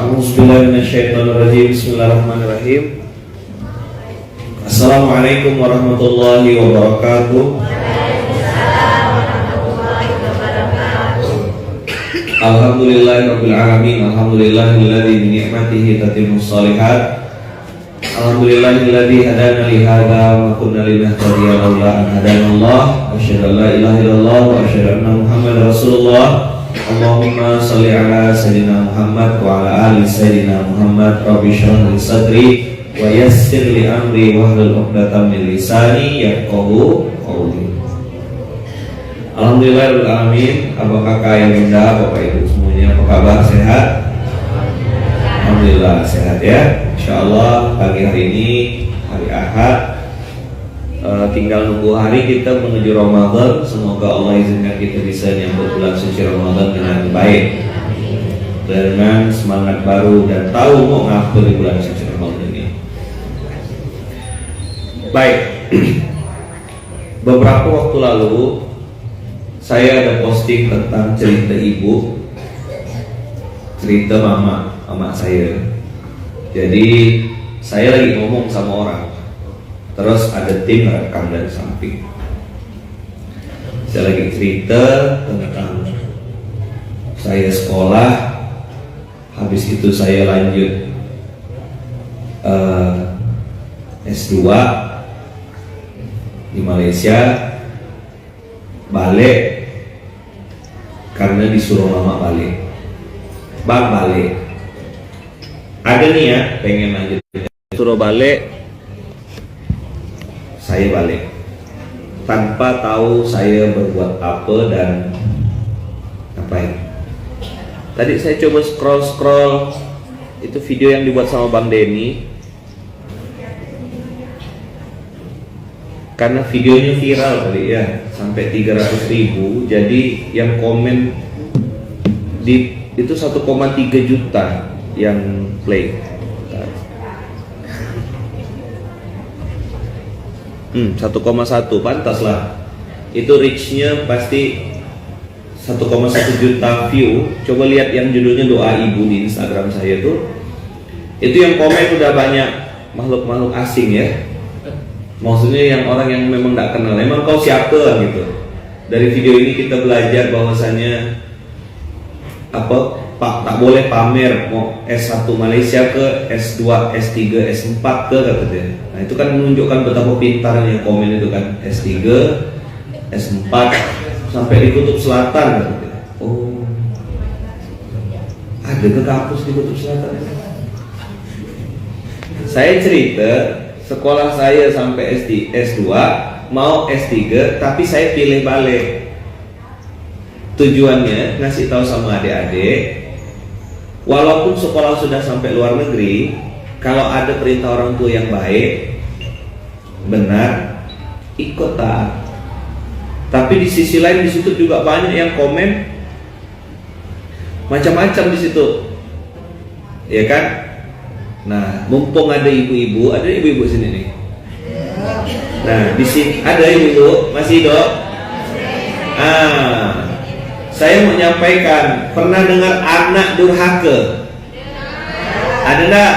A'udzubillahiminasyaitonirrajim. Bismillahirrahmanirrahim. Assalamualaikum warahmatullahi wabarakatuh. Alhamdulillahirabbil alamin. Alhamdulillahilladzi bi ni'matihi tatimmus shalihat. Alhamdulillahilladzi hadana li hadza wa ma kunna linahtadiya laula an hadanallah. Asyhadu an la ilaha illallah wa asyhadu anna Muhammadar Rasulullah. Allahumma shalli ala sayyidina Muhammad wa ala ali sayyidina Muhammad. Rabbi shrah li sadri wa yassir li amri wahlul 'uqdatam min lisani yafqahu qawli. Alhamdulillahirabbil alamin. Apa kakak yang indah, Bapak Ibu semuanya, apa kabar? Sehat? Alhamdulillah sehat ya. Insyaallah pagi hari ini hari Ahad, tinggal nunggu hari kita menuju Ramadan. Semoga Allah izinkan kita bisa menyambut bulan suci Ramadan dengan baik, dengan semangat baru dan tahu mau ngapa di bulan suci Ramadan ini. Baik. Beberapa waktu lalu saya ada posting tentang cerita ibu, cerita mama saya. Jadi saya lagi ngomong sama orang, terus ada tim rekam dari samping. Saya lagi cerita tentang saya sekolah, habis itu saya lanjut S2 di Malaysia, balik karena disuruh mama balik. Bang balik, ada nih ya pengen lanjut, suruh balik, saya balik tanpa tahu saya berbuat apa dan ngapain. Tadi saya coba scroll itu video yang dibuat sama Bang Denny, karena videonya viral kali ya, sampai 300.000. Jadi yang komen di itu 1,3 juta yang play. 1,1 pantas lah. Itu reach-nya pasti 1,1 juta view. Coba lihat yang judulnya doa ibu di Instagram saya tuh. Itu yang komen udah banyak makhluk-makhluk asing ya. Maksudnya yang orang yang memang gak kenal. Emang kau siapa gitu. Dari video ini kita belajar bahwasanya Pak tak boleh pamer mau S1 Malaysia ke S2, S3, S4 ke katanya. Nah itu kan menunjukkan betapa pintarnya komen itu kan. S3, S4 sampai di Kutub Selatan katanya. Oh, ada ke kampus di Kutub Selatan? Saya cerita sekolah saya sampai S2, mau S3, tapi saya pilih balik. Tujuannya ngasih tahu sama adik-adik, walaupun sekolah sudah sampai luar negeri, kalau ada perintah orang tua yang baik, benar, ikut taat. Tapi di sisi lain di situ juga banyak yang komen macam-macam di situ, ya kan? Nah, mumpung ada ibu-ibu, ada ibu-ibu sini nih. Nah, di sini ada ibu-ibu, masih dok? Saya mau menyampaikan, pernah dengar anak durhaka? Ada enggak?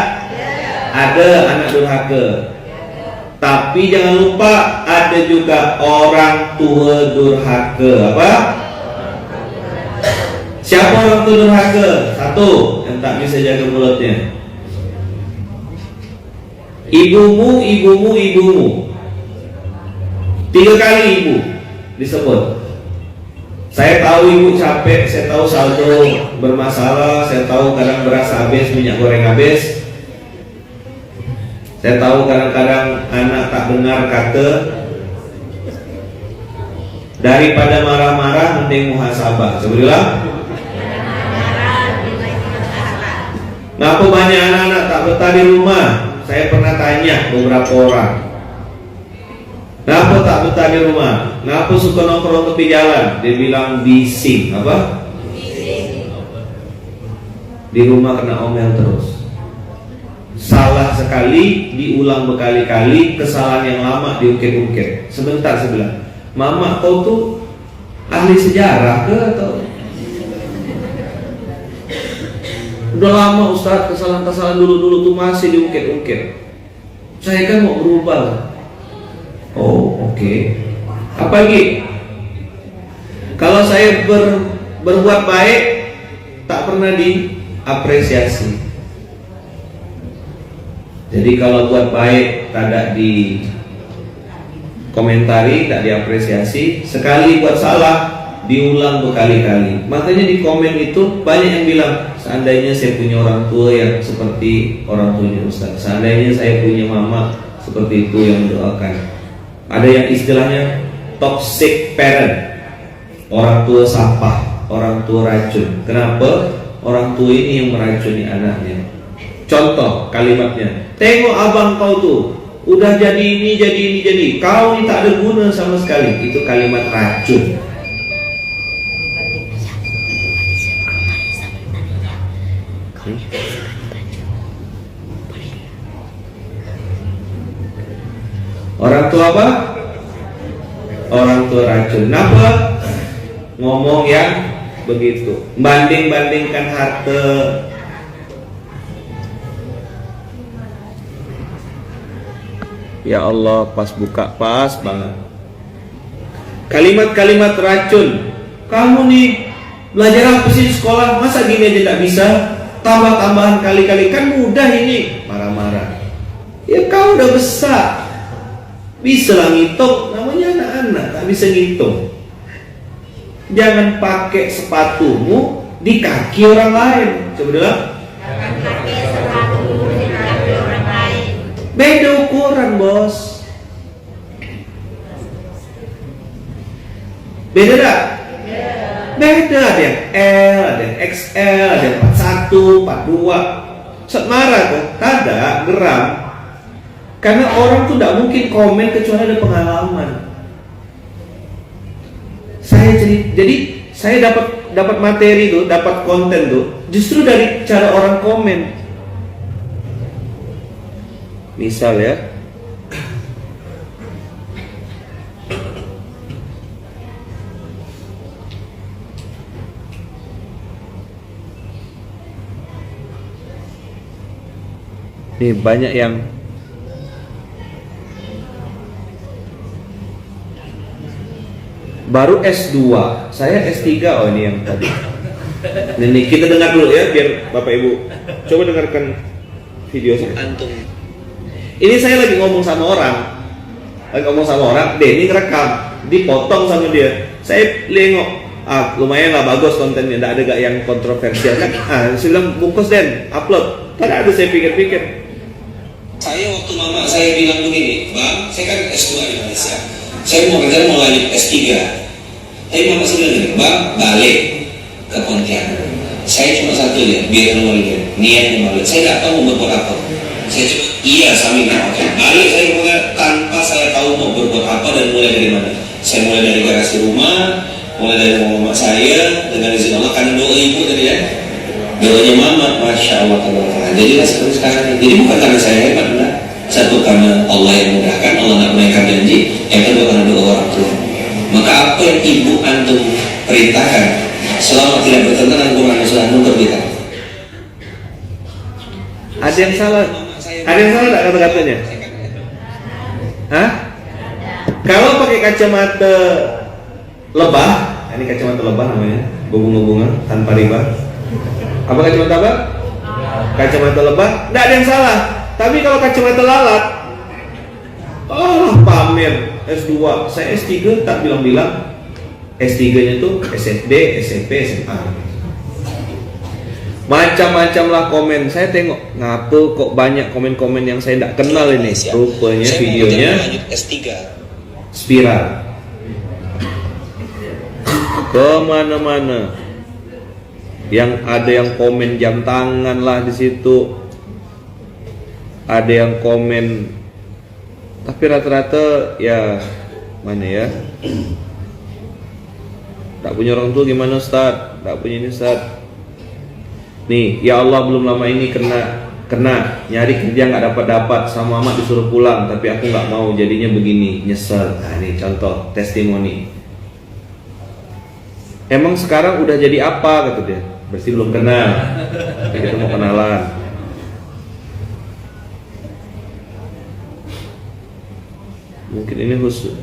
Ada anak durhaka. Tapi jangan lupa ada juga orang tua durhaka. Apa? Siapa orang tua durhaka? Satu, yang tak bisa jaga mulutnya. Ibumu. 3 kali ibu disebut. Saya tahu ibu capek, saya tahu saldo bermasalah, saya tahu kadang beras habis, minyak goreng habis. Saya tahu kadang-kadang anak tak dengar kata. Daripada marah-marah mending muhasabah. Sebelah. Ngapa banyak anak-anak tak betah di rumah? Saya pernah tanya beberapa orang. Kenapa tak betah di rumah? Kenapa suka nongkrong tepi jalan? Dia bilang bising. Apa? Bising. Di rumah kena omel terus. Salah sekali diulang berkali-kali, kesalahan yang lama diungkit-ungkit. Sebentar saya bilang, Mama kau tuh ahli sejarah ke atau? Udah lama Ustaz, kesalahan-kesalahan dulu-dulu tuh masih diungkit-ungkit. Saya kan mau berubah. Oh, oke. Apa lagi? Kalau saya berbuat baik tak pernah diapresiasi. Jadi kalau buat baik tidak di komentari, tak diapresiasi. Sekali buat salah diulang berkali-kali. Makanya di komen itu banyak yang bilang, seandainya saya punya orang tua yang seperti orang tuanya Ustaz, seandainya saya punya mama seperti itu yang mendoakan. Ada yang istilahnya toxic parent, orang tua sampah, orang tua racun. Kenapa? Orang tua ini yang meracuni anaknya. Contoh kalimatnya, tengok abang kau tuh, udah jadi ini, kau ini tak ada guna sama sekali. Itu kalimat racun. Orang tua apa? Orang tua racun. Kenapa? Ngomong yang begitu, banding-bandingkan harta. Ya Allah, pas buka pas banget. Kalimat-kalimat racun. Kamu nih belajar apa sih di sekolah? Masa gini aja tidak bisa? Tambah-tambahan kali-kali, kan mudah ini. Marah-marah. Ya kau udah besar, bisa lah ngitung. Namanya anak-anak tak bisa ngitung. Jangan pakai sepatumu di kaki orang lain. Coba bilang. Jangan pakai sepatumu di kaki orang lain. Beda ukuran, bos. Beda tak? Beda, ada yang L, ada yang XL, ada yang 41, 42. Set marah kok, tidak geram. Karena orang tuh tidak mungkin komen kecuali ada pengalaman. Jadi saya dapat materi tuh, dapat konten tuh, justru dari cara orang komen. Misal ya, nih banyak yang baru S2, saya S3. Oh ini yang tadi. Nih kita dengar dulu ya, biar Bapak Ibu coba dengarkan video saya. Antum. Ini saya lagi ngomong sama orang, Denny ngerekam, dipotong sama dia. Saya lengok, lumayan lah bagus kontennya, tidak ada gak yang kontroversial kan? Saya bilang bungkus Den, upload. Tidak ada, saya pikir-pikir. Saya waktu mama saya bilang begini, Bang, saya kan S2 di Malaysia. Saya mau kerja mau lanjut S3. Tapi mama saya bilang, Bang, balik ke Pontianak. Saya cuma satu ya, biar keluarga niat balik. Saya nggak tahu mau berbuat apa. Saya cuma iya samina, oke. Balik saya keluar tanpa saya tahu mau berbuat apa dan mulai dari mana. Saya mulai dari garasi rumah, mulai dari mama saya dengan izin Allah, karena doa ibu tadi ya. Doanya mama, masya Allah, jadilah seperti sekarang. Jadi bukan karena saya hebat, enggak. Satu karena Allah yang mudahkan, Allah nggak menaikan janji. Yang kedua karena doa orang tua. Maka apa yang ibu antum perintahkan, selama tidak bertentangan dengan Quran dan Sunnah, antum kerjakan. Ada yang salah? Ada yang salah tak kata-katanya? Hah? Kalau pakai kacamata lebah, ini kacamata lebah namanya, bunga-bunga tanpa riba. Apa kacamata apa? Kacamata lebah, tidak ada yang salah. Tapi kalau kacamata lalat, pamer S2, saya S3 tak bilang-bilang. S3-nya tuh SD, SMP, SMA. Macam-macam lah komen. Saya tengok, ngapa kok banyak komen-komen yang saya tidak kenal ini. Rupanya saya videonya S3 spiral kemana-mana. Yang ada yang komen jam tangan lah di situ. Ada yang komen, tapi rata-rata ya mana ya? Tak punya orang tua gimana Ustaz? Tak punya ini Ustaz. Nih, ya Allah belum lama ini kena nyari kerja nggak dapat sama mama disuruh pulang, tapi aku nggak mau, jadinya begini, nyesel. Nah ini contoh testimoni. Emang sekarang udah jadi apa kata dia? Berarti belum kenal. Kita mau kenalan. Mungkin ini khusus.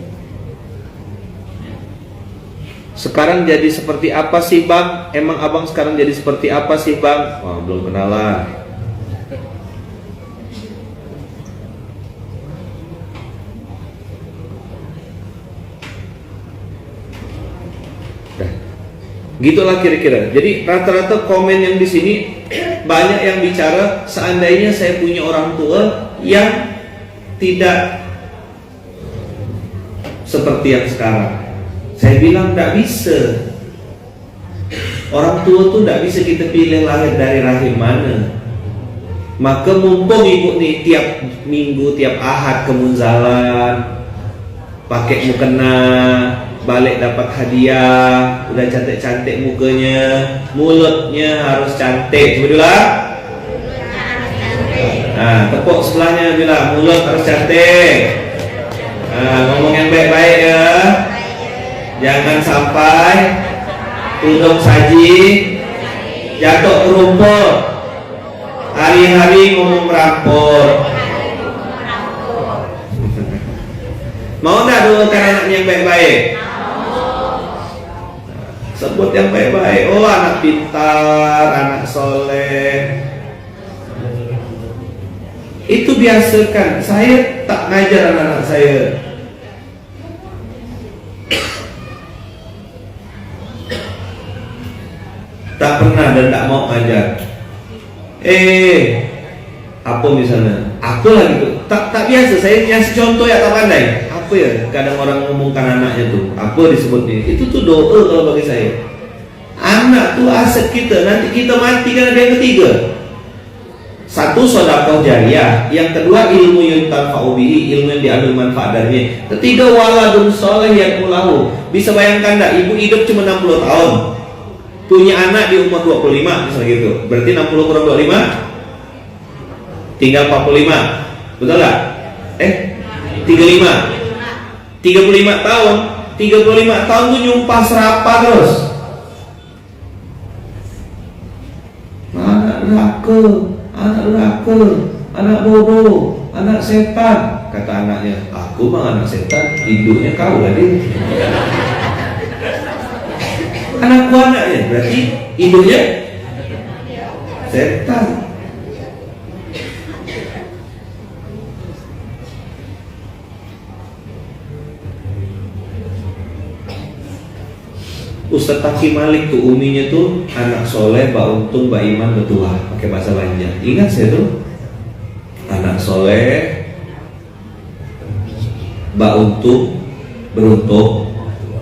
Sekarang jadi seperti apa sih bang? Emang abang sekarang jadi seperti apa sih bang? Wah, belum kenalan. Dah. Gitulah kira-kira. Jadi rata-rata komen yang di sini banyak yang bicara seandainya saya punya orang tua yang tidak seperti yang sekarang. Saya bilang tidak bisa. Orang tua tuh tidak bisa kita pilih lahir dari rahim mana. Maka mumpung ibu nih tiap minggu, tiap ahad ke Munzalan, pakai mukena, balik dapat hadiah, udah cantik-cantik mukanya, mulutnya harus cantik. Coba dulu lah. Nah, tepuk sebelahnya bilang mulut harus cantik. Nah, ngomong yang baik-baik ya. Jangan sampai tudung saji jatuh ke rumput. Hari-hari ngomong merampok. Mau nggak doakan anaknya yang baik-baik? Sebut yang baik-baik. Oh, anak pintar, anak soleh. Itu biasakan. Saya tak ngajar anak-anak saya. Tak pernah dan tak mau ngajar. Apa misalnya? Aku lagi tuh tak biasa. Saya ngasih contoh ya tak pandai. Apa ya? Kadang orang ngomongkan anaknya tuh. Apa disebutnya? Itu tuh doa kalau bagi saya. Anak tuh aset kita. Nanti kita mati kan ada yang ketiga. Satu sedekah jariah. Yang kedua ilmu yuntafa'u bihi, ilmu yang diambil manfaat darinya. Ketiga waladun sholeh yad'ulahu. Bisa bayangkan tak? Ibu hidup cuma 60 tahun. Punya anak di umur 25 misalnya gitu. Berarti 60 kurang 25 tinggal 45. Betul gak? 35 tahun. 35 tahun tuh nyumpah serapah terus. Anak neraka, anak bodoh, anak setan. Kata anaknya, aku mah anak setan, hidupnya kau lah dia. Anakku anaknya, berarti ibunya setan. Ustadz Taki Malik tuh uminya tuh anak soleh, Mbak Untung, Mbak Iman, betua, pakai bahasa Banjar. Ingat saya tuh anak soleh, Mbak Untung beruntung,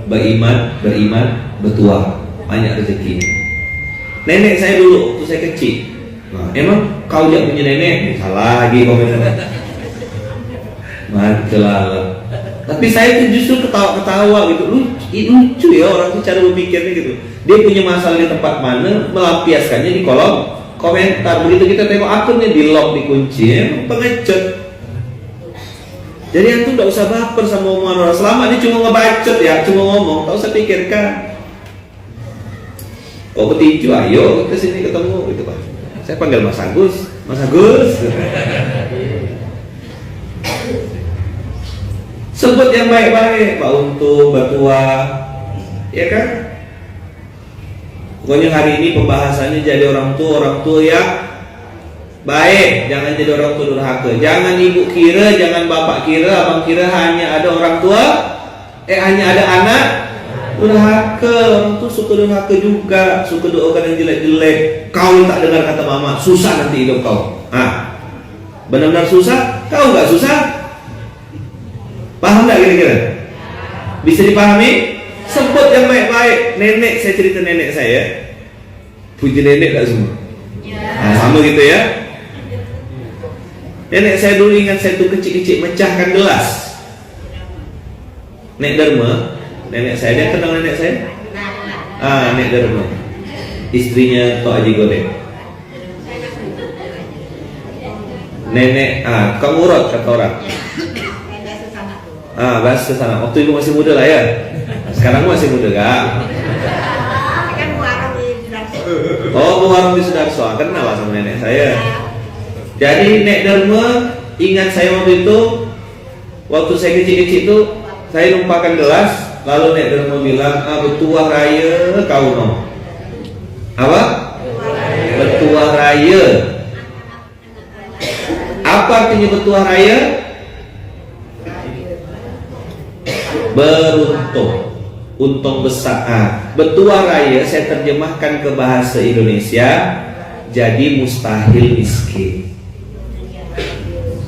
Mbak Iman beriman, betua, banyak rezeki. Nenek saya dulu waktu saya kecil. Nah, emang kau tidak punya nenek? Salah lagi komentar. Mantelah. Tapi saya tuh justru ketawa-ketawa gitu. Lucu ya orang tuh cara berpikirnya gitu. Dia punya masalah di tempat mana, melampiaskannya di kolom komentar. Begitu kita tengok akunnya di lock, dikunci, emang pengecut. Jadi antum tidak usah baper sama omongan orang. Selama dia cuma ngebacot ya, cuma ngomong, tak usah pikirkan. Kok petinju, ayo kita sini ketemu gitu Pak. Saya panggil Mas Agus, Mas Agus. Sebut yang baik-baik, Pak Untung, Mbak Tua, ya kan? Pokoknya hari ini pembahasannya jadi orang tua yang baik, jangan jadi orang tua durhaka. Jangan ibu kira, jangan bapak kira, abang kira hanya ada orang tua, hanya ada anak durhaka. Orang tua suka durhaka juga, suka doakan yang jelek-jelek. Kau tak dengar kata mama, susah nanti hidup kau. Benar-benar susah? Kau nggak susah? Paham nggak kira-kira? Bisa dipahami? Sebut yang baik-baik. Nenek, saya cerita nenek saya. Puji nenek gak semua? Sama gitu ya. Nenek saya dulu ingat saya tuh kecil-kecil mecahkan gelas. Nek Dharma, nenek saya, dia kenal nenek saya? Nek Dharma, istrinya Tok Haji Godek. Nenek, Kang Urot kata orang. Bahasa sana. Waktu ibu masih muda lah ya. Sekarang masih muda gak? Oh, warung di Sudarso, kenal lah sama nenek saya. Jadi Nek Derma ingat saya waktu itu, waktu saya kecil-kecil itu saya numpahkan gelas, lalu Nek Derma bilang, betuah raya kau no. Apa? Betuah raya. Apa artinya betuah raya? Beruntung, untung besar. Betuah raya saya terjemahkan ke bahasa Indonesia jadi mustahil miskin.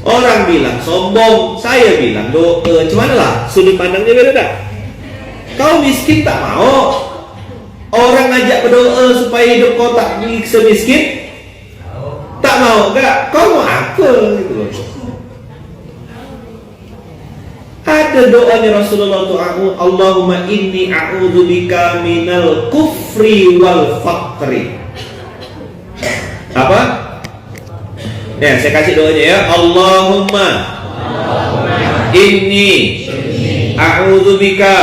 Orang bilang sombong, saya bilang cuman lah sudut pandangnya beda. Kau miskin tak mau? Orang ngajak berdoa supaya hidup kau tak semiskin, tak mau enggak? Kau mau apa gitu loh. Ada doanya Rasulullah tuh, Allahumma inni a'udzubika minal kufri wal faqri. Apa? Ya, saya kasih doanya ya. Allahumma inni a'udzubika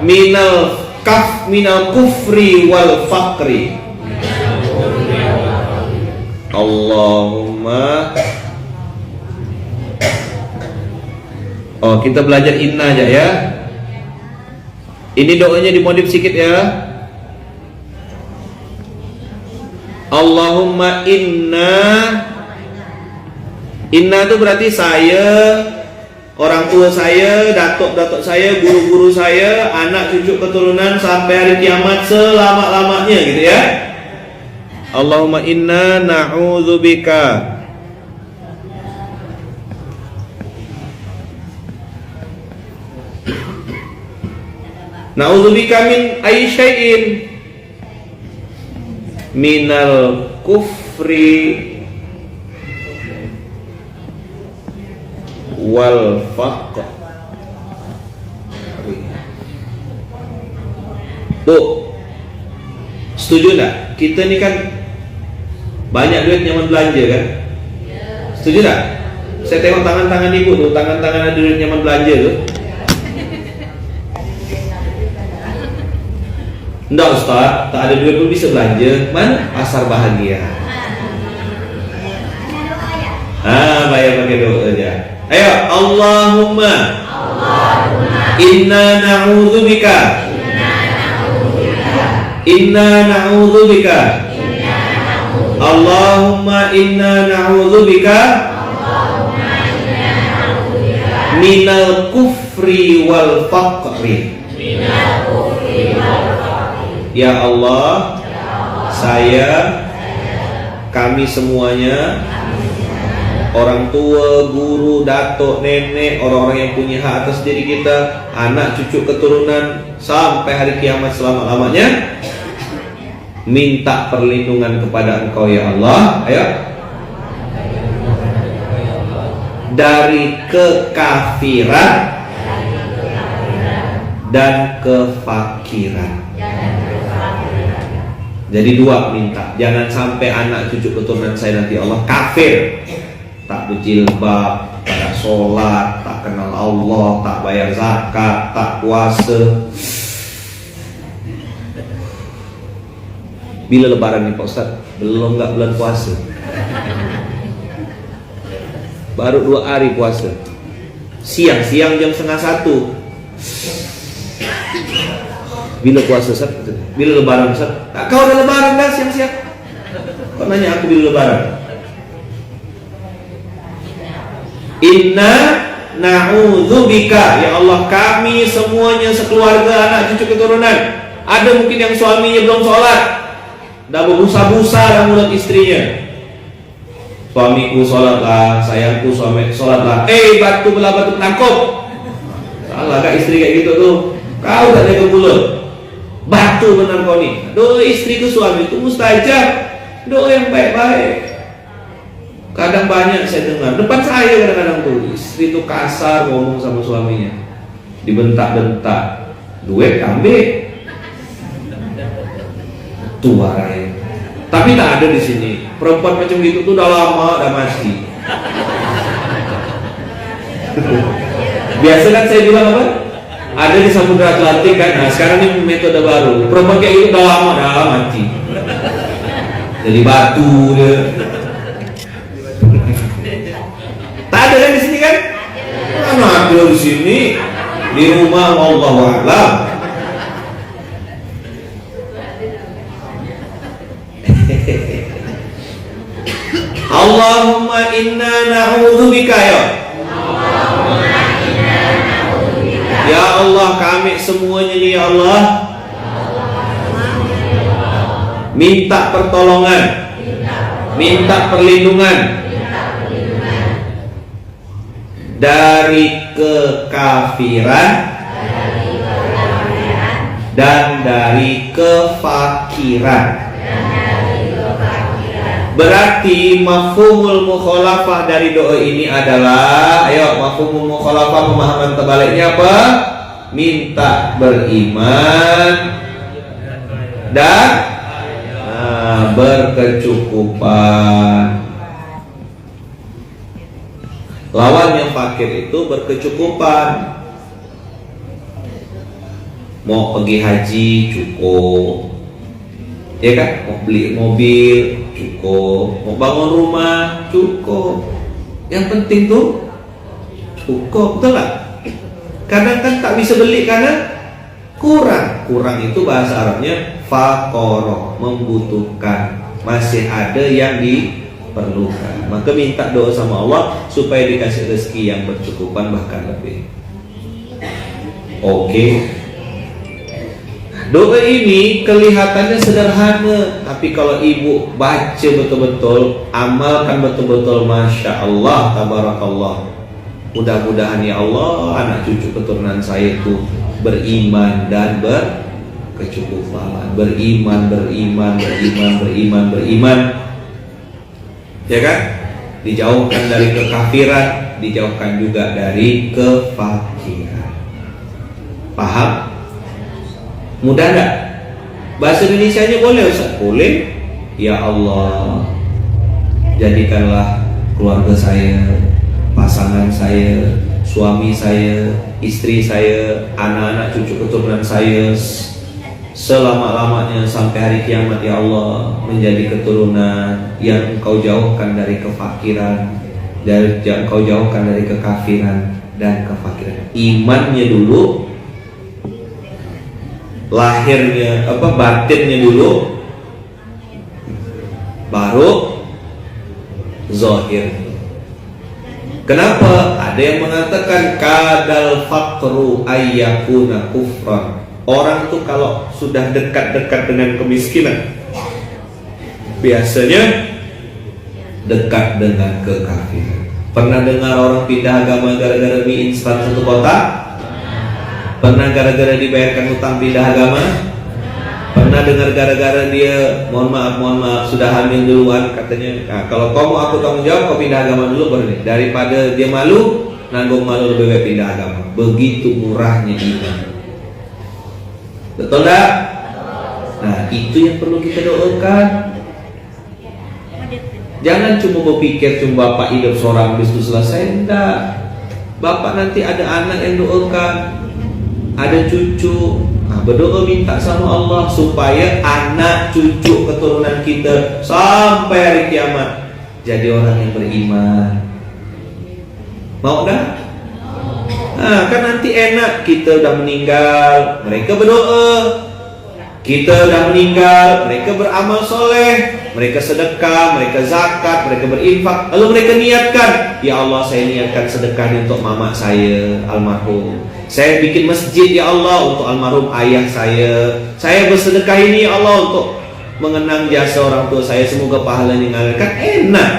minal kufri wal faqri. Allahumma. Oh, kita belajar inna aja ya. Ini doanya dimodif sedikit ya. Allahumma inna itu berarti saya, orang tua saya, datuk-datuk saya, guru-guru saya, anak cucu keturunan sampai hari kiamat selama-lamanya gitu ya. Allahumma inna na'udzubika min ayyi syai'in minal kufri wal faqr. Tuh, setuju nggak? Kita ini kan banyak duit nyaman belanja kan? Setuju nggak? Saya tengok tangan-tangan ibu tuh, tangan-tangan ada duit nyaman belanja tuh. Enggak Ustaz, tak ada duit pun bisa belanja. Mana? Pasar bahagia. Bayar pakai doa aja. Ayo, Allahumma inna na'udzubika Allahumma inna na'udzubika minal kufri wal faqri. Ya Allah, kami semuanya, orang tua, guru, datuk, nenek, orang-orang yang punya hak atas diri kita, anak, cucu, keturunan, sampai hari kiamat selama-lamanya, minta perlindungan kepada Engkau ya Allah. Ayo, dari kekafiran dan kefakiran. Jadi dua minta, jangan sampai anak cucu keturunan saya nanti Allah kafir, tak berjilbab, tak sholat, tak kenal Allah, tak bayar zakat, tak puasa. Bila lebaran nih Pak Ustaz? Belum, nggak bulan puasa, baru 2 hari puasa. Siang-siang jam 12:30. Bila puasa Ustaz? Bila lebaran Ustaz? Kau udah lebaran dah siang-siang. Kau nanya aku bila lebaran? Inna na'udzubika, ya Allah, kami semuanya sekeluarga, anak cucu keturunan, ada mungkin yang suaminya belum sholat, dah berbusa-busa dalam mulut istrinya. Suamiku sholatlah, sayangku suami sholatlah. Batu belah batu penangkap. Salah gak istri kayak gitu tuh? Kau tak jaga mulut, batu benar kau nih. Doa istri ke suami itu mustajab, doa yang baik-baik. Kadang banyak saya dengar depan saya, kadang-kadang tuh istri tuh kasar ngomong sama suaminya, dibentak-bentak, duit ambil, tua raya. Tapi tak ada di sini perempuan macam gitu tuh, udah lama, udah mati. Biasa kan saya bilang apa? Ada di Samudra Atlantik kan. Nah sekarang ini metode baru, perempuan kayak gitu udah lama, udah mati. jadi batu dia. Tak ada kan di sini kan? Mana ada di sini? Di rumah wallahu a'lam. Allahumma inna na'udzubika ya. Ya Allah, kami semuanya nih ya Allah minta pertolongan, minta perlindungan dari kekafiran dan dari kefakiran. Berarti mafhumul mukhalafah dari doa ini adalah, ayo mafhumul mukhalafah pemahaman terbaliknya apa? Minta beriman dan berkecukupan. Lawannya fakir itu berkecukupan. Mau pergi haji cukup, ya kan? Mau beli mobil cukup, mau bangun rumah cukup. Yang penting tuh cukup, betul nggak? Kadang kan tak bisa beli karena kurang. Kurang itu bahasa Arabnya faqara, membutuhkan. Masih ada yang diperlukan. Maka minta doa sama Allah supaya dikasih rezeki yang bercukupan bahkan lebih. Oke. Doa ini kelihatannya sederhana, tapi kalau ibu baca betul-betul, amalkan betul-betul, masya Allah, tabarakallah. Mudah-mudahan ya Allah, anak cucu keturunan saya itu beriman dan berkecukupan, beriman. Ya kan? Dijauhkan dari kekafiran, dijauhkan juga dari kefakiran. Paham? Mudah enggak? Bahasa Indonesianya boleh Ustaz? Boleh. Ya Allah, jadikanlah keluarga saya, pasangan saya, suami saya, istri saya, anak-anak cucu keturunan saya selama-lamanya sampai hari kiamat ya Allah, menjadi keturunan yang Engkau jauhkan dari kefakiran, dan Engkau jauhkan dari kekafiran dan kefakiran. Imannya dulu, lahirnya batinnya dulu, baru zahir. Kenapa? Ada yang mengatakan kadal faqru ayyakuna kufran. Orang tuh kalau sudah dekat-dekat dengan kemiskinan, biasanya dekat dengan kekafiran. Pernah dengar orang pindah agama gara-gara mie instan satu kota? Pernah gara-gara dibayarkan hutang pindah agama? Pernah dengar gara-gara dia mohon maaf sudah hamil duluan katanya, nah, kalau kamu aku tanggung jawab, kau pindah agama dulu baru nih. Daripada dia malu, nanggung malu lebih baik pindah agama. Begitu murahnya iman. Betul tak? Nah, itu yang perlu kita doakan. Jangan cuma berpikir cuma bapak hidup seorang habis itu selesai. Enggak. Bapak nanti ada anak yang doakan, ada cucu. Nah, berdoa minta sama Allah supaya anak cucu keturunan kita sampai hari kiamat jadi orang yang beriman. Mau dah? Nah, kan nanti enak, kita udah meninggal, mereka berdoa. Kita udah meninggal, mereka beramal soleh, mereka sedekah, mereka zakat, mereka berinfak. Lalu mereka niatkan, ya Allah, saya niatkan sedekah ini untuk mama saya almarhum. Saya bikin masjid ya Allah untuk almarhum ayah saya. Saya bersedekah ini ya Allah untuk mengenang jasa orang tua saya. Semoga pahalanya ngalir. Kan enak.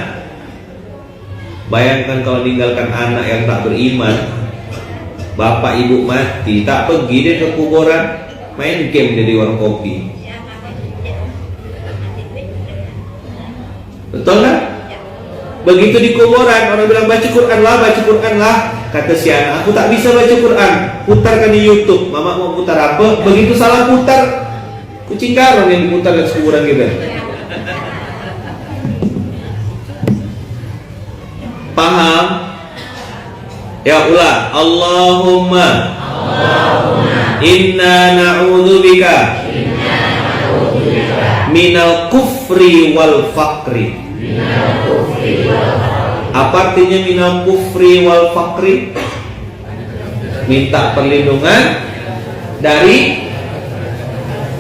Bayangkan kalau meninggalkan anak yang tak beriman, bapak ibu mati, tak pergi dia ke kuburan, main game dia di warung kopi. Betul kan? Begitu di kuburan orang bilang baca Quran lah. Kata si anak, aku tak bisa baca Quran, putarkan di YouTube. Mama mau putar apa? Begitu salah putar, kucing karung yang diputar di kuburan kita. Paham? Ya ulah. Allahumma inna na'udzubika minal kufr kufri wal fakri. Apa artinya minal kufri wal fakri? Minta perlindungan dari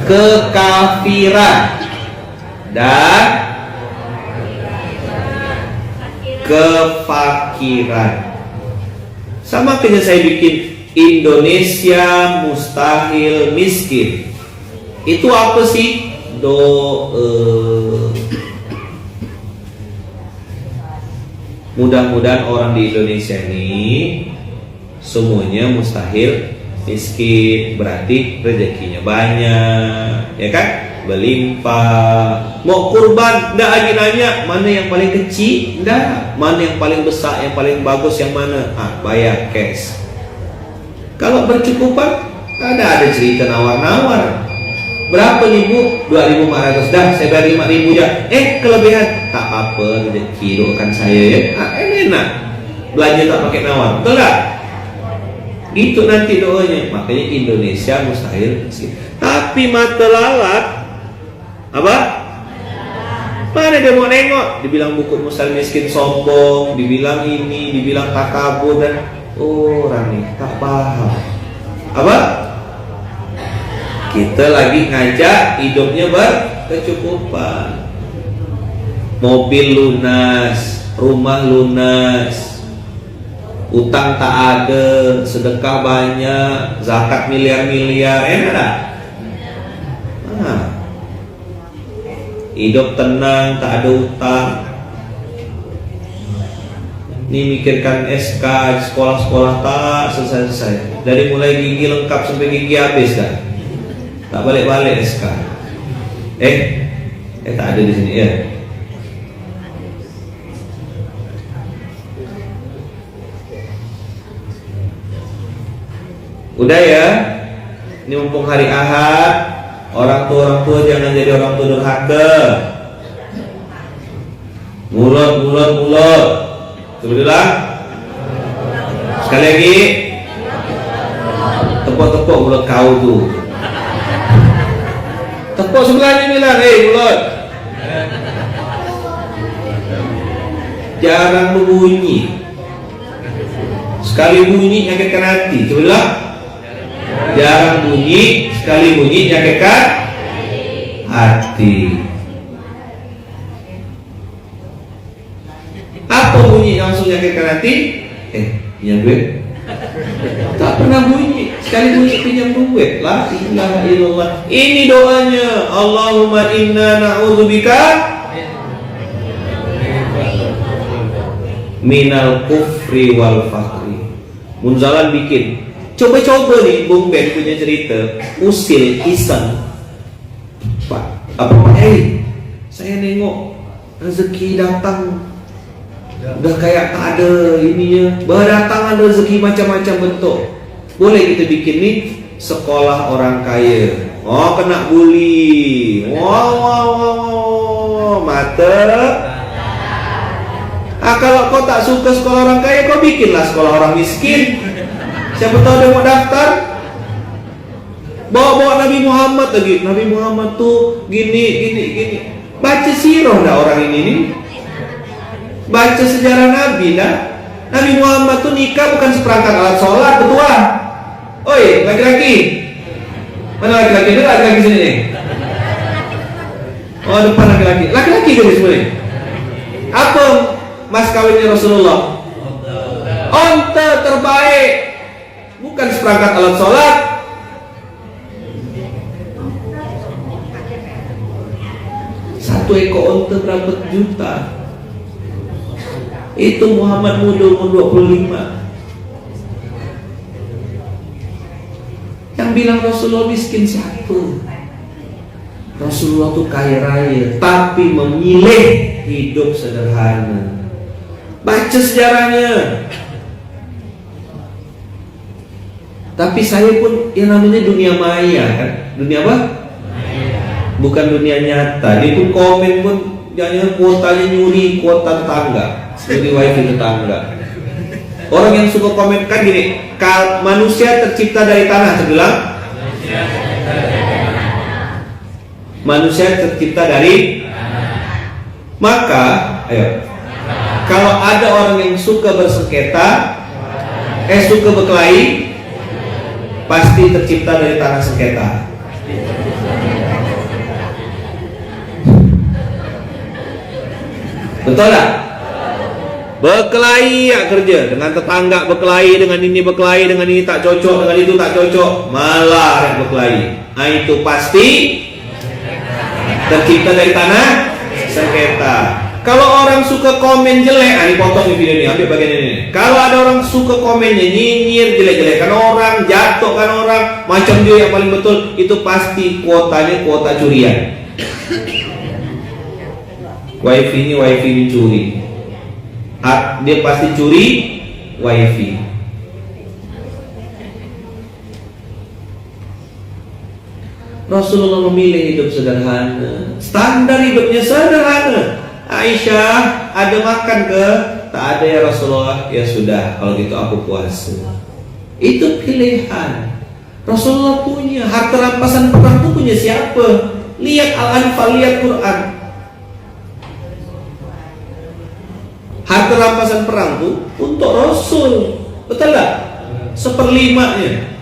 kekafiran dan kefakiran. Sama kayak saya bikin Indonesia mustahil miskin. Itu apa sih? Mudah-mudahan orang di Indonesia ini semuanya mustahil miskin, berarti rezekinya banyak, ya kan? Berlimpah. Mau kurban, ndak lagi nanya mana yang paling kecil, ndak. Mana yang paling besar, yang paling bagus, yang mana? Bayar cash. Kalau bercukupan, ada cerita nawar-nawar. Berapa ribu? 2.500. Dah, saya bayar 5.000 aja. Kelebihan tak apa, rezeki doakan saya ya. Enak. Belanja tak pakai nawar, betul tak? Itu nanti doanya. Makanya Indonesia mustahil miskin. Tapi mata lalat apa? Mana dia mau nengok? Dibilang buku mustahil miskin sombong, dibilang ini, dibilang takabur dan orang nih tak paham. Apa? Kita lagi ngajak hidupnya berkecukupan. Mobil lunas, rumah lunas, utang tak ada, sedekah banyak, zakat miliar-miliar, enak tak? Hidup tenang, tak ada utang. Ini mikirkan SK sekolah-sekolah tak selesai-selesai. Dari mulai gigi lengkap sampai gigi habis kan? Tak balik-balik SK. Tak ada di sini ya. Udah ya. Ini mumpung hari Ahad. Orang tua jangan jadi orang tua durhaka. Mulut. Sebetulnya. Sekali lagi. Tepuk-tepuk mulut kau tuh. Tepuk sebelahnya bilang, mulut. Jarang berbunyi. Sekali bunyi nyakitkan hati. Sebetulnya. Jarang bunyi, sekali bunyi nyakitkan hati. Apa bunyi langsung nyakitkan hati? Pinjam duit. Tak pernah bunyi, sekali bunyi pinjam duit. La ilaha illallah. Ini doanya. Allahumma inna na'udzubika minal kufri wal fakri. Munzalan bikin. Coba-coba nih Bung Ben punya cerita usil iseng. Pak, saya nengok rezeki datang udah kayak tak ada ininya, berdatangan rezeki macam-macam bentuk. Boleh kita bikin nih sekolah orang kaya. Kena bully. Mata. Kalau kau tak suka sekolah orang kaya, kau bikinlah sekolah orang miskin. Siapa tahu dia mau daftar. Bawa Nabi Muhammad lagi. Nabi Muhammad tuh gini. Baca sirah dah orang ini nih. Baca sejarah Nabi dah. Nabi Muhammad tuh nikah bukan seperangkat alat sholat, betul. Oi, laki-laki. Mana laki-laki? Ada laki-laki sini nih. Depan laki-laki. Laki-laki guys semua nih. Apa mas kawinnya Rasulullah? Onta terbaik. Bukan seperangkat alat sholat. Satu ekor onta berapa juta? Itu Muhammad muda umur 25. Yang bilang Rasulullah miskin siapa? Rasulullah tuh kaya raya, tapi memilih hidup sederhana. Baca sejarahnya. Tapi saya pun yang namanya dunia maya kan. Dunia apa? Maya. Bukan dunia nyata. Dia pun komen pun jangan kuotanya nyuri kuota tetangga, nyuri wifi tetangga. Orang yang suka komen kan gini, manusia tercipta dari tanah, terbilang. Manusia tercipta dari Maka, ayo, kalau ada orang yang suka bersengketa, suka berkelahi, pasti tercipta dari tanah sengketa. Betul tak? Berkelahi ya kerja dengan tetangga, berkelahi dengan ini, berkelahi dengan ini tak cocok, dengan itu tak cocok, malah yang berkelahi. Nah, itu pasti tercipta dari tanah sengketa. Kalau orang suka komen jelek, ini potong di video ini, ambil bagian ini. Kalau ada orang suka komennya nyinyir, jelek-jelekan orang, jatuhkan orang, macam dia yang paling betul, itu pasti kuotanya kuota curian. Wifi ini curi. Dia pasti curi wifi. Rasulullah memilih hidup sederhana, standar hidupnya sederhana. Aisyah, ada makan ke? Tak ada ya Rasulullah. Ya sudah, kalau gitu aku puasa. Itu pilihan. Rasulullah punya harta rampasan perang itu punya siapa? Lihat Al-Anfal, lihat Quran. Harta rampasan perang itu untuk Rasul, betul tak? 1/5-nya.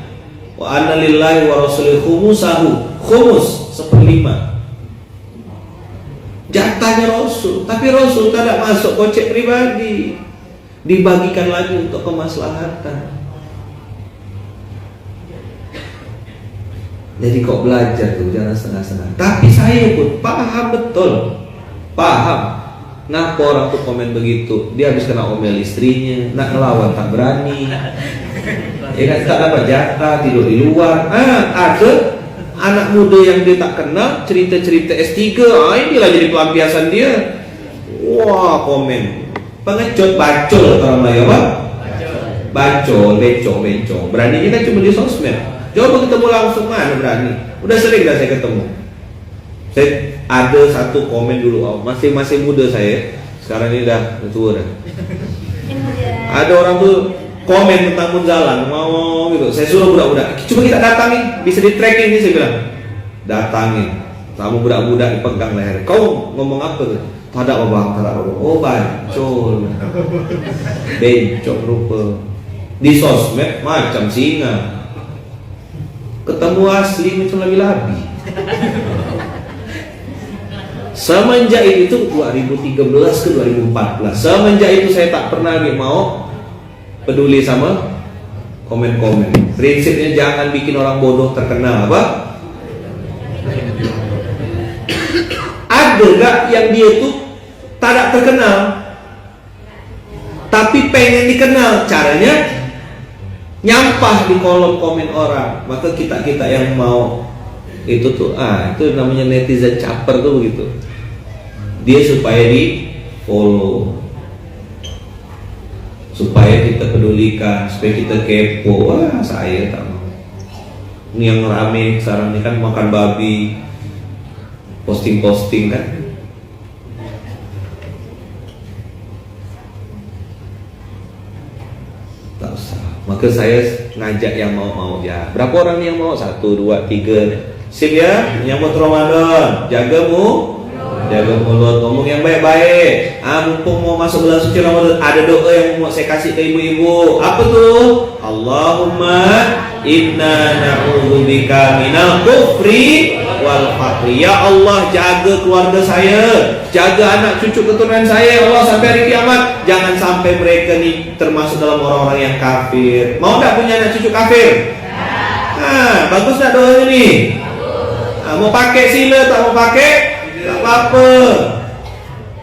Wa anna lillahi wa rasulih khumusahu, khumus 1/5. Jatahnya Rasul, tapi Rasul tidak masuk kocek pribadi, dibagikan lagi untuk kemaslahatan. Jadi kok belajar tuh jangan setengah-setengah. Tapi saya pun paham betul, paham. Ngapa orang tuh komen begitu? Dia habis kena omel istrinya, nak ngelawan tak berani. Ya kan, tak dapat jatah, tidur di luar. Ada anak muda yang dia tak kenal, cerita-cerita S3, inilah jadi pelampiasan dia. Wah, komen pengecut, bacol orang Melayu apa? Bacol, bencong. Beraninya kan cuma di sosmed. Coba ketemu langsung, mana berani? Udah sering dah saya ketemu. Saya ada satu komen dulu, masih muda saya. Sekarang ini udah tua dah. Ada orang tuh komen tentang Munzalan, mau gitu. Saya suruh budak-budak, coba kita datangin, bisa di tracking nih, saya bilang. Datangin, kamu budak-budak dipegang leher. Kau ngomong apa tuh? Tak ada apa-apa. Oh bacol, bencong rupa. Di sosmed macam singa, ketemu asli macam labi-labi. Semenjak itu 2013 ke 2014, semenjak itu saya tak pernah mau peduli sama komen-komen. Prinsipnya jangan bikin orang bodoh terkenal, apa? Ada gak yang dia tuh tak terkenal tapi pengen dikenal? Caranya nyampah di kolom komen orang. Maka kita yang mau itu tuh, itu namanya netizen caper tuh begitu. Dia supaya di follow, supaya kita pedulikan, supaya kita kepo. Wah, saya tak mau. Ini yang rame sekarang ini kan makan babi, posting kan. Tak usah. Maka saya ngajak yang mau ya. Berapa orang yang mau? 1, 2, 3. Sip ya, menyambut Ramadan. Jaga mulut, ngomong yang baik-baik. Mumpung mau masuk bulan suci Ramadan, ada doa yang mau saya kasih ke ibu-ibu. Apa tuh? Allahumma inna na'udzubika minal kufri wal faqri. Ya Allah, jaga keluarga saya, jaga anak cucu keturunan saya, ya Allah, sampai hari kiamat. Jangan sampai mereka nih termasuk dalam orang-orang yang kafir. Mau tak punya anak cucu kafir? Bagus tak doanya nih? Mau pakai sila, tak mau pakai? Tak apa.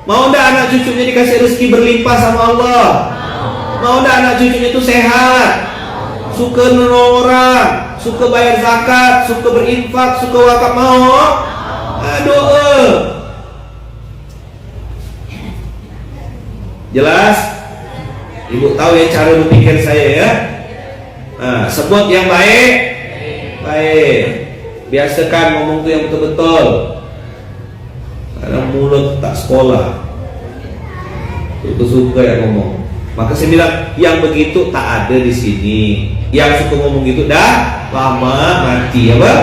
Mau tak anak cucunya dikasih rezeki berlimpah sama Allah? Mau tak anak cucunya itu sehat, suka nolong orang, suka bayar zakat, suka berinfak, suka wakaf? Mau? Doa. Jelas? Ibu tahu ya cara berpikir saya ya. Sebut yang baik. Biasakan ngomong tuh yang betul-betul. Karena mulut tak sekolah, itu suka ya ngomong. Maka saya bilang yang begitu tak ada di sini. Yang suka ngomong gitu dah lama mati, apa?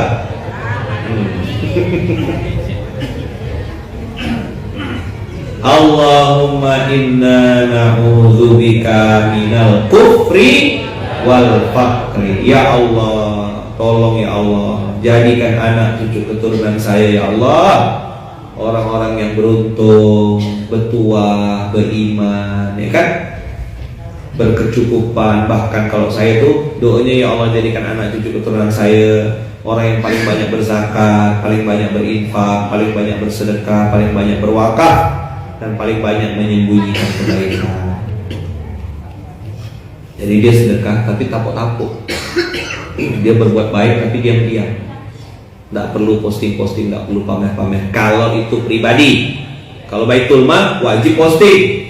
Allahumma inna na'udzubika minal kufri wal faqri. Ya Allah, tolong ya Allah, jadikan anak cucu keturunan saya ya Allah orang-orang yang beruntung, bertuah, beriman, ya kan, berkecukupan. Bahkan kalau saya tuh doanya, ya Allah jadikan anak cucu keturunan saya orang yang paling banyak berzakat, paling banyak berinfak, paling banyak bersedekah, paling banyak berwakaf, dan paling banyak menyembunyikan kebaikan. Jadi dia sedekah tapi tapuk-tapuk, dia berbuat baik tapi diam-diam, tidak perlu posting-posting, tidak perlu pamer-pamer. Kalau itu pribadi, kalau baitul mal wajib posting,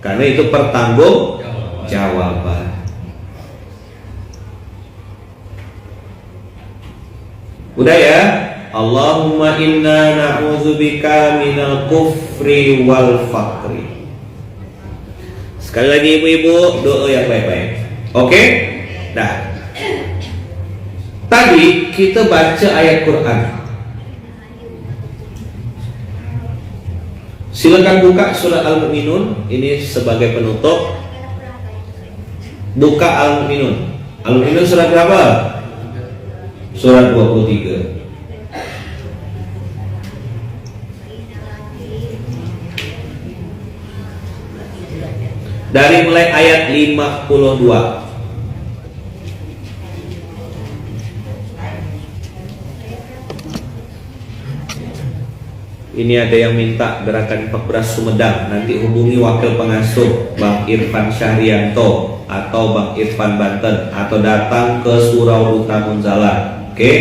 karena itu pertanggung jawaban. Udah ya. Allahumma inna na'udzubika minal kufri wal faqri. Sekali lagi ibu-ibu, doa yang baik-baik. Oke? Nah, tadi kita baca ayat Quran. Silakan buka surat Al-Mu'minun. Ini sebagai penutup. Buka Al-Mu'minun. Al-Mu'minun surat berapa? Surat 23. Dari mulai ayat 52. Ini ada yang minta gerakan infak beras Sumedang. Nanti hubungi wakil pengasuh Bang Irfan Syahrianto atau Bang Irfan Banten, atau datang ke Surau Duta Munzalan. Oke,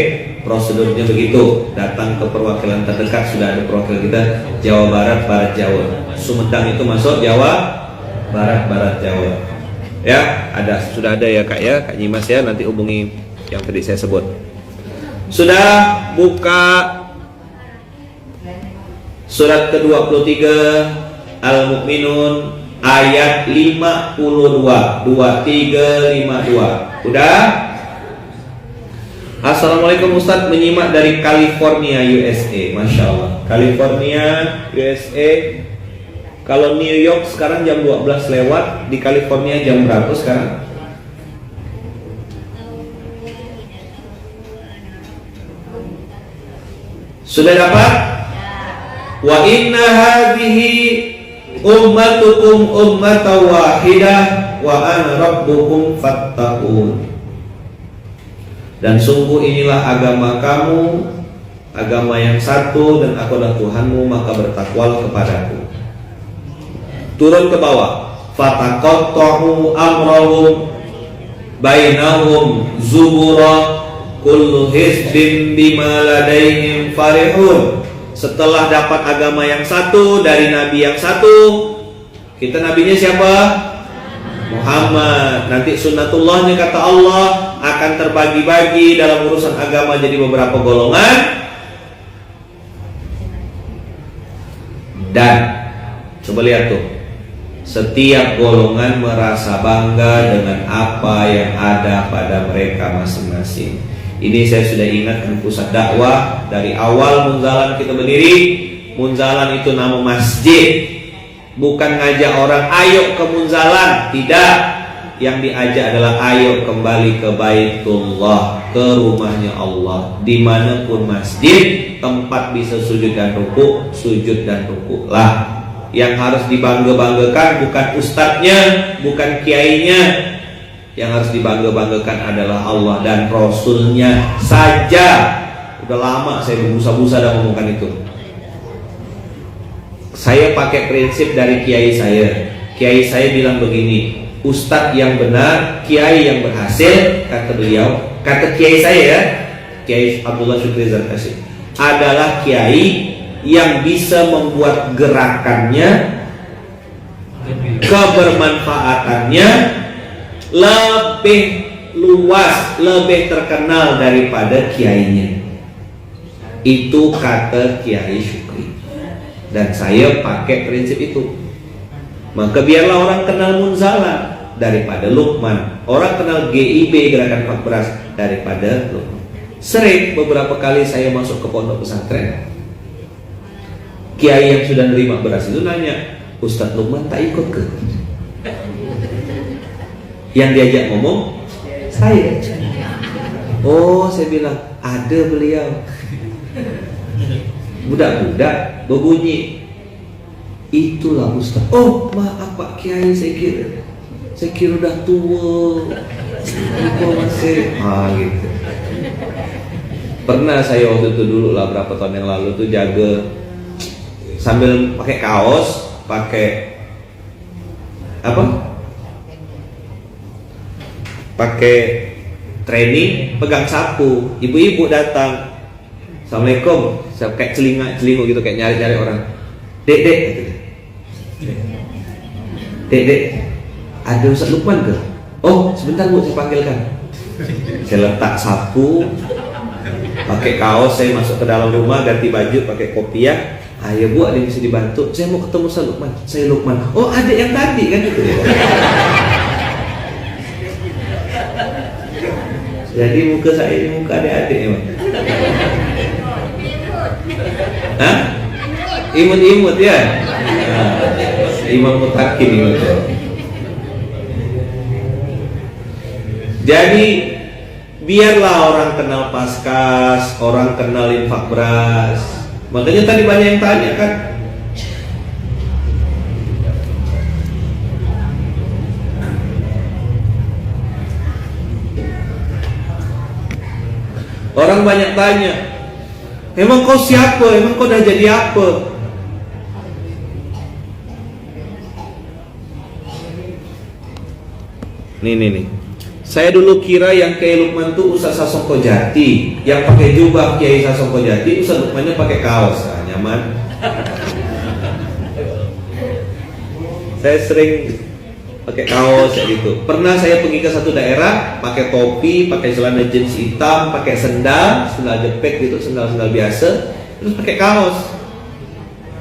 prosedurnya begitu. Datang ke perwakilan terdekat, sudah ada perwakilan kita Jawa Barat, Barat Jawa. Sumedang itu masuk Jawa Barat, Barat Jawa. Ya, sudah ada ya Kak ya, Kak Nyimas ya, nanti hubungi yang tadi saya sebut. Sudah buka surat ke-23 Al-Mu'minun ayat 52, 2352. Udah? Assalamualaikum Ustadz, menyimak dari California, USA. Masya Allah, California, USA. Kalau New York sekarang jam 12 lewat, di California jam berapa sekarang? Sudah dapat? Wa inna hadhihi ummatukum ummatan wahidah wa ana rabbukum fattaqun. Dan sungguh inilah agama kamu, agama yang satu, dan aku adalah Tuhanmu, maka bertakwalah kepadaku. Turun ke bawah. Fataqatta'u amrahum bainahum zubura kullu hizbin bima ladaihim farihun. Setelah dapat agama yang satu dari nabi yang satu, kita nabinya siapa? Muhammad. Nanti sunnatullahnya kata Allah akan terbagi-bagi dalam urusan agama jadi beberapa golongan. Dan coba lihat tuh, setiap golongan merasa bangga dengan apa yang ada pada mereka masing-masing. Ini saya sudah ingatkan pusat dakwah dari awal Munzalan kita berdiri. Munzalan itu nama masjid, bukan ngajak orang ayo ke Munzalan, tidak. Yang diajak adalah ayo kembali ke Baitullah, ke rumahnya Allah. Dimanapun masjid, tempat bisa sujud dan ruku, sujud dan ruku lah. Yang harus dibangga-banggakan bukan ustadznya, bukan kiainya. Yang harus dibangga-banggakan adalah Allah dan Rasulnya saja. Udah lama saya berbusa-busa dan ngomongkan itu. Saya pakai prinsip dari kiai saya. Kiai saya bilang begini, ustadz yang benar, kiai yang berhasil, kata beliau, kata kiai saya ya, Kiai Abdullah Syukri Zarkasi, adalah kiai yang bisa membuat gerakannya, kebermanfaatannya lebih luas, lebih terkenal daripada kiainya. Itu kata Kiai Syukri, dan saya pakai prinsip itu. Maka biarlah orang kenal Munzalan daripada Luqman, orang kenal GIB Gerakan Infak Beras daripada Luqman. Sering beberapa kali saya masuk ke pondok pesantren, kiai yang sudah nerima beras itu nanya, Ustadz Lukman tak ikut ke? Yang diajak ngomong saya. Oh, saya bilang ada beliau. Budak-budak berbunyi, itulah Ustaz. Oh maaf Pak Kiai, saya kira udah tua. Kok masih gitu. Pernah saya waktu itu dulu lah, berapa tahun yang lalu tuh jaga sambil pakai kaos, pakai apa? Pakai training, pegang sapu. Ibu-ibu datang, Assalamualaikum. Saya kayak celinguk gitu, kayak nyari-nyari orang. Dek, ada Ustaz Lukman ke? Oh, sebentar Bu, saya panggilkan. Saya letak sapu, pakai kaos, saya masuk ke dalam rumah, ganti baju, pakai kopiah. Ayo Bu, ada yang bisa dibantu? Saya mau ketemu Ustaz Lukman. Saya Lukman. Oh, adik yang tadi kan gitu. Jadi muka saya ini muka adik-adik ya, Hah? Imut-imut ya? Imam Mutakin imut. Jadi biarlah orang kenal Paskas, orang kenal infak beras. Makanya tadi banyak yang tanya kan, orang banyak tanya, emang kau siapa? Emang kau dah jadi apa? Nih. Saya dulu kira yang Kiai Lukman tuh Ustaz Sasongko Jati, yang pakai jubah Kiai Sasongko Jati, Ustaz Lukmannya pakai kaos, nyaman. Saya sering pakai kaos kayak gitu. Pernah saya pergi ke satu daerah, pakai topi, pakai celana jeans hitam, pakai sendal jepit gitu, sendal biasa, terus pakai kaos.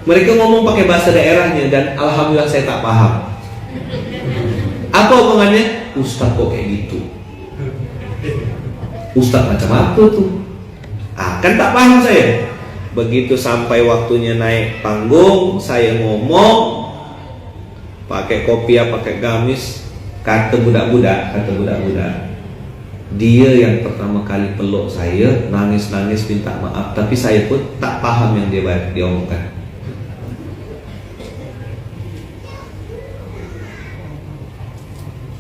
Mereka ngomong pakai bahasa daerahnya dan alhamdulillah saya tak paham. Apa omongannya? Ustaz kok kayak gitu? Ustaz macam apa tuh? Kan tak paham saya. Begitu sampai waktunya naik panggung, saya ngomong pakai kopiah, pakai gamis, kata budak-budak, dia yang pertama kali peluk saya, nangis minta maaf, tapi saya pun tak paham yang dia omongkan.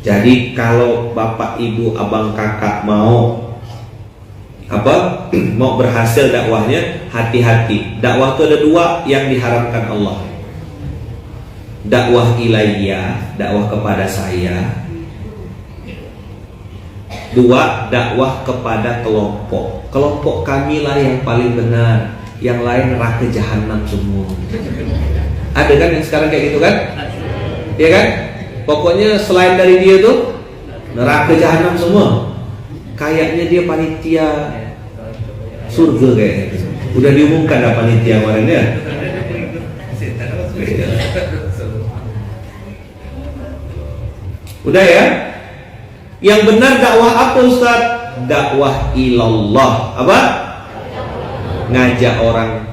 Jadi kalau bapak, ibu, abang, kakak mau mau berhasil dakwahnya, hati-hati. Dakwah itu ada dua yang diharamkan Allah. Dakwah ilayya, dakwah kepada saya. Dua, dakwah kepada kelompok. Kelompok kamilah yang paling benar, yang lain neraka jahanam semua. Ada kan yang sekarang kayak gitu kan? Iya kan? Pokoknya selain dari dia tuh neraka jahanam semua. Kayaknya dia panitia surga kayaknya. Udah diumumkan ada panitia kemarin ya. Udah ya? Yang benar dakwah apa Ustaz? Dakwah ilallah. Apa? Ngajak orang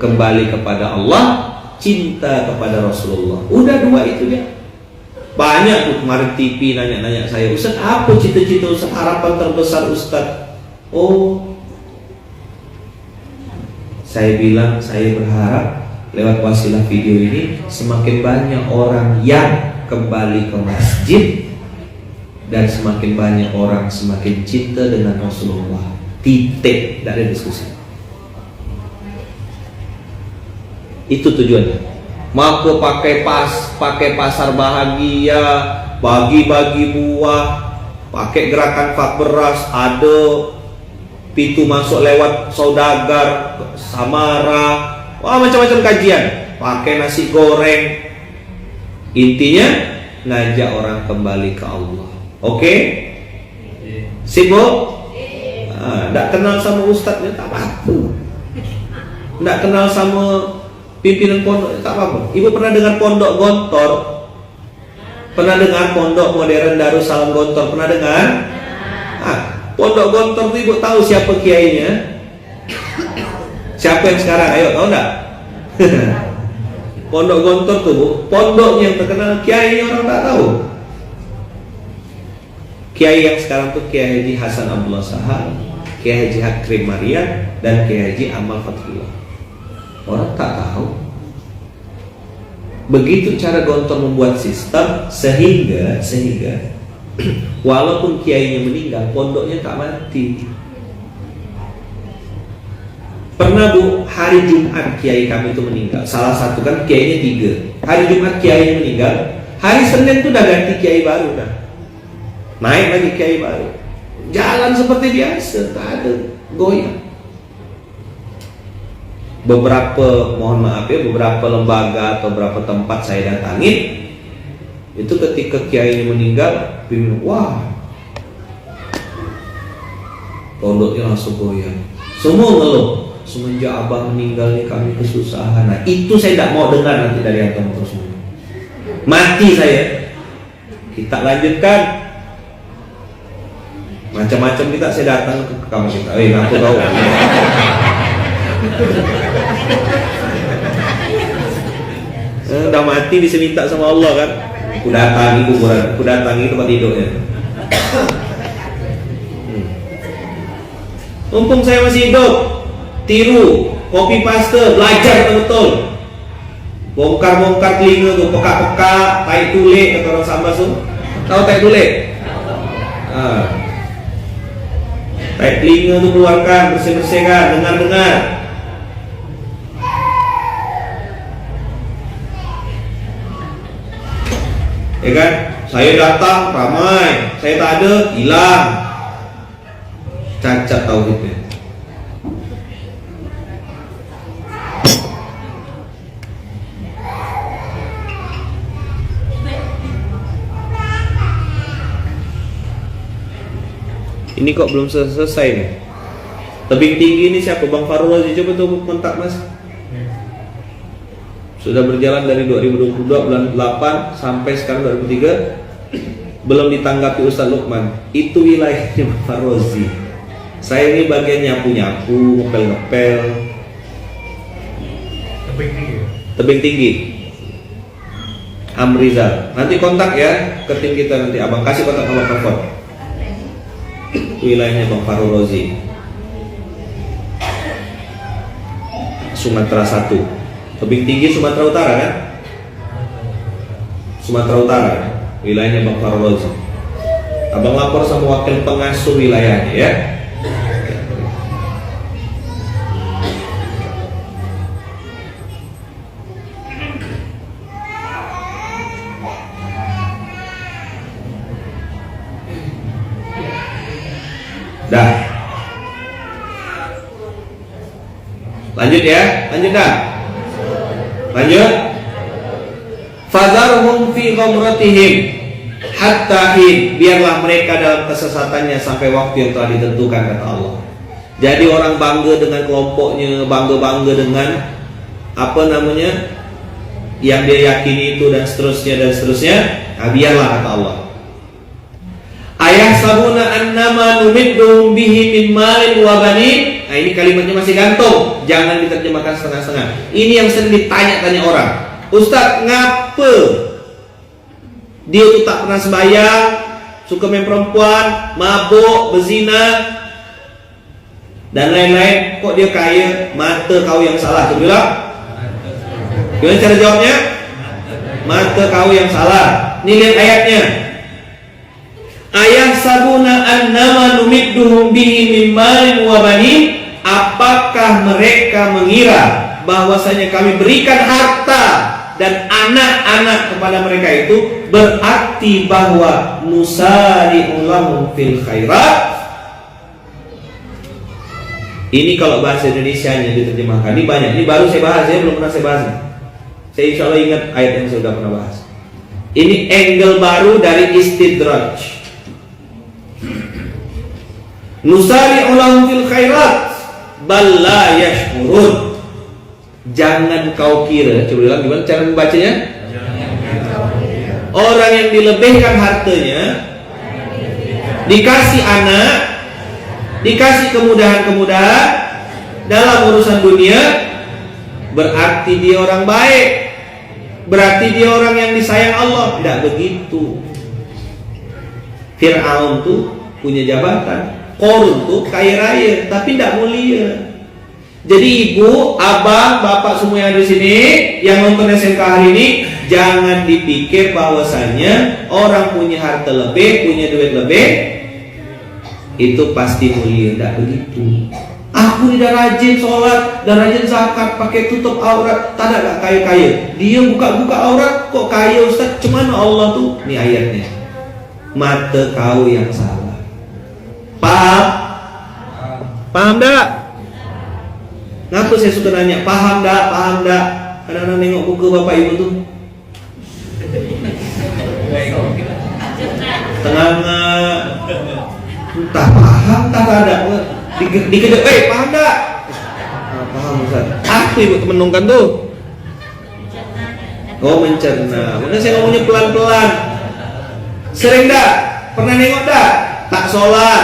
kembali kepada Allah, cinta kepada Rasulullah. Udah dua itu dia. Banyak tuh kemarin TV nanya-nanya saya, Ustaz apa cita-cita Ustaz, harapan terbesar Ustaz? Oh, saya bilang saya berharap lewat wasilah video ini semakin banyak orang yang kembali ke masjid dan semakin banyak orang semakin cinta dengan Rasulullah. Titik, tidak ada diskusi. Itu tujuannya. Maka pakai pasar bahagia, bagi-bagi buah, pakai gerakan fak beras, ada pintu masuk lewat saudagar, samara, wah macam-macam kajian, pakai nasi goreng. Intinya ngajak orang kembali ke Allah. Oke? Sibuk? Tidak kenal sama ustadznya tak apa-apa. Tidak kenal sama pimpinan pondok tak apa-apa. Ibu pernah dengar pondok Gontor? Pernah dengar pondok modern Darussalam Gontor? Pernah dengar? Pondok Gontor itu ibu tahu siapa kiainya? Siapa yang sekarang? Ayo, tahu enggak? Pondok Gontor tuh, pondoknya yang terkenal, kiai orang tak tahu. Kiai yang sekarang tuh Kiai Haji Hasan Abdullah Sahal, Kiai Haji Hakrim Marian, dan Kiai Haji Amal Fatullah. Orang tak tahu. Begitu cara Gontor membuat sistem sehingga walaupun kiainya meninggal, pondoknya tak mati. Pernah Bu, hari Jumat kiai kami itu meninggal. Salah satu kan kiainya 3. Hari Jumat kiainya meninggal, hari Senin itu udah ganti kiai baru dah. Naik lagi kiai baru. Jalan seperti biasa, tak ada goyang. Beberapa, mohon maaf ya, beberapa lembaga atau beberapa tempat saya datangi, itu ketika kiainya meninggal, bingung, wah, pondoknya langsung goyang. Semua ngeluh. Semenjak abang meninggal nih kami kesusahan. Nah itu saya tidak mau dengar nanti dari antum terus. Mati saya. Kita lanjutkan. Macam-macam kita saya datang ke kamar kita. Aku tahu. Udah mati bisa minta sama Allah kan. Aku datangi kuburan, aku datangi tempat tidurnya. Mumpung saya masih hidup, tiru, copy paste, belajar betul. Bongkar-bongkar telinga tuh, peka-peka, tai tule kata orang Sambas tuh. Tahu tai tule? Tai telinga tuh keluarkan, bersih-bersihkan, dengar-dengar. Ya kan? Saya datang ramai, saya tak ada, hilang. Cacat tauhidnya. Ini kok belum selesai nih. Tebing tinggi ini siapa? Bang Farul aja, coba tuh kontak Mas. Sudah berjalan dari 2022 bulan 8 sampai sekarang 2003, belum ditanggapi Ustaz Lukman. Itu wilayahnya Bang Farozi. Saya ini bagian nyapu-nyapu, ngepel-ngepel. Tebing tinggi. Amrizal. Nanti kontak ya ke tim kita nanti. Abang kasih kontak nomor telepon. Wilayahnya Bang Farul Rozi, Sumatera 1. Tebing tinggi Sumatera Utara kan? Sumatera Utara. Wilayahnya Bang Farul Rozi. Abang lapor sama wakil pengasuh wilayahnya ya. Dah. Lanjut ya, lanjut dah. Lanjut. Fadharhum fi ghamratihim hatta hin. Biarlah mereka dalam kesesatannya sampai waktu yang telah ditentukan, kata Allah. Jadi orang bangga dengan kelompoknya, bangga-bangga dengan apa namanya yang dia yakini itu dan seterusnya. Nah, biarlah, kata Allah. Ayah sabuna annama numidduhum bihi min malin wa banin. Nah ini kalimatnya masih gantung, jangan diterjemahkan setengah-setengah. Ini yang sering ditanya-tanya orang. Ustaz, ngapa dia tuh tak pernah sembahyang, suka main perempuan, mabuk, berzina dan lain-lain, kok dia kaya? Mata kau yang salah. Coba bilang. Gimana cara jawabnya? Mata kau yang salah. Ini lihat ayatnya. Ayah sabuna annama numidduhum bihi min malin wa banin. Apakah mereka mengira bahwasanya kami berikan harta dan anak-anak kepada mereka itu berarti bahwa nusari'u lahum fil khairat? Ini kalau bahasa Indonesianya diterjemahkan, ini banyak. Ini baru saya bahas, saya belum pernah saya bahas. Saya insya Allah ingat ayat yang saya sudah pernah bahas. Ini angle baru dari istidraj. Nusari'u lahum fil khairat bal la yashkurun. Jangan kau kira, coba bilang gimana cara membacanya? Orang yang dilebihkan hartanya, dikasih anak, dikasih kemudahan-kemudahan dalam urusan dunia, berarti dia orang baik, berarti dia orang yang disayang Allah. Tidak begitu. Fir'aun tuh punya jabatan, Qarun tuh kaya raya tapi tidak mulia. Jadi ibu, abang, bapak semua yang ada di sini yang nonton SMK hari ini, jangan dipikir bahwasanya orang punya harta lebih, punya duit lebih itu pasti mulia. Tidak begitu. Aku tidak rajin sholat dan rajin zakat, pakai tutup aurat, tak ada kaya-kaya. Dia buka-buka aurat kok kaya Ustaz? Cuman Allah tuh, ini ayatnya. Mata kau yang salah. Paham? Paham tak? Ngapa saya suka nanya, paham tak? Paham tak? Kadang-kadang nengok buku bapak ibu tuh tengah entah paham, tak ada dikejar, paham tak? Paham Ustaz. Apa ibu menungkan tuh? Oh, mencerna. Maka saya ngomongnya pelan-pelan. Sering tak? Pernah nengok tak? Tak sholat,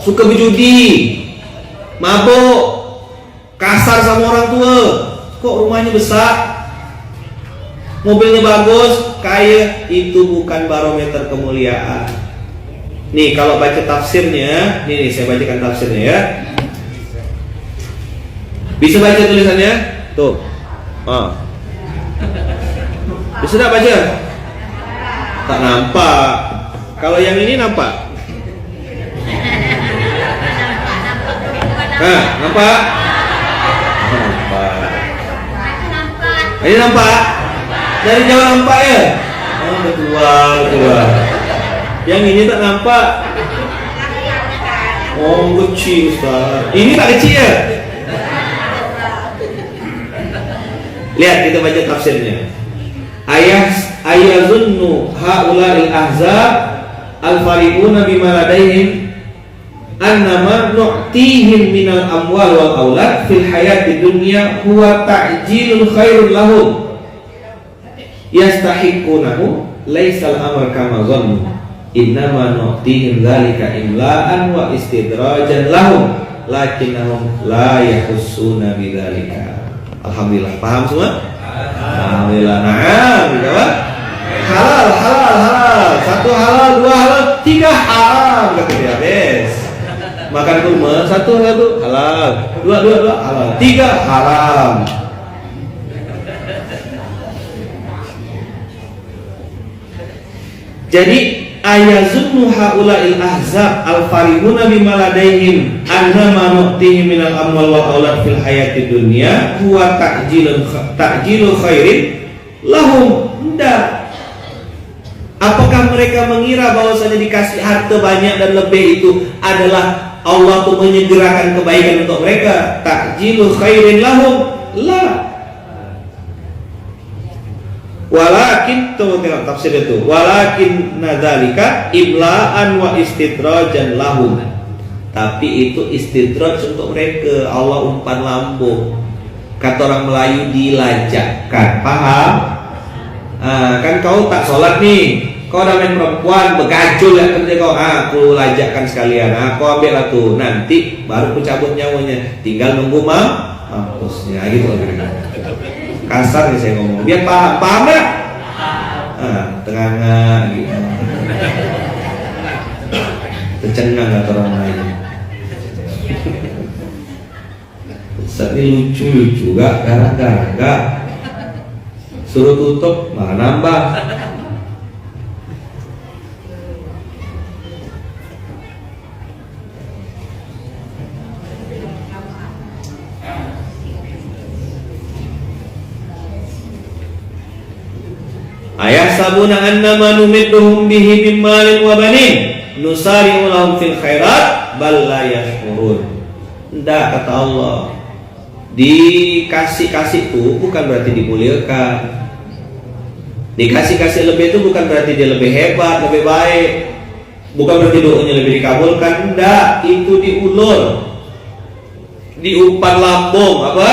suka berjudi, mabuk, kasar sama orang tua. Kok rumahnya besar, mobilnya bagus, kaya? Itu bukan barometer kemuliaan. Nih kalau baca tafsirnya, nih saya bacakan tafsirnya ya. Bisa baca tulisannya? Tuh. Bisa tak baca? Tak nampak. Kalau yang ini nampak? Nampak? Nampak. Ini nampak? Dari jauh nampak ya? Oh, betul. Yang ini tak nampak. Oh, kecil Ustaz. Ini tak kecil ya? Lihat, kita baca tafsirnya. Ayazunnu haula'il ahzab al-fariquna bima ladaihim annama nu'tihim minal amwal wal aulad fil hayati dunya huwa ta'jilul khairul lahum yastahiqunahu laisal amr kama dhannu innama nu'tihim dzalika imla'an wa istidrajan lahum lakinnahum la yahussuna bidzalika. Alhamdulillah, paham semua? Alhamdulillah. Nah, apa? Halal. Satu halal, dua halal, tiga haram kata dia. Bes. Makan kurma, satu halal, dua halal, tiga haram. Jadi ayazunnu haula'il ahzab al-farihuna bima ladaihim annama nu'tihim minal amwal wal aulad fil hayati dunya huwa ta'jilul khairin lahum. Enggak. Apakah mereka mengira bahwasanya dikasih harta banyak dan lebih itu adalah Allah tuh menyegerakan kebaikan untuk mereka? Ta'jilul khairin lahum. La. Walakin, tengok tafsir itu. Walakin nadzalika imla'an wa istidrajan lahum. Tapi itu istidraj untuk mereka. Allah umpan lambung. Kata orang Melayu, dilajakkan. Paham? Kan kau tak sholat nih, kau ada main perempuan, begajul ya kerja kau. Aku lajakkan sekalian. Kau ambil lah tuh. Nanti baru ku cabut nyawanya. Tinggal nunggu mampusnya. Gitu lah. Kasar nih saya ngomong, biar paham ya? Tengah gitu. Tercengang kata orang lain. Ustaz ini lucu juga, gara-gara suruh tutup malah nambah. Ayahsabuna annama numidduhum bihi min malin wa banin nusari'u lahum fil khairat bal la yashkurun. Enggak, kata Allah. Dikasih-kasih itu bukan berarti dimuliakan. Dikasih-kasih lebih itu bukan berarti dia lebih hebat, lebih baik. Bukan berarti doanya lebih dikabulkan. Enggak, itu diulur. Diumpan lambung. Apa?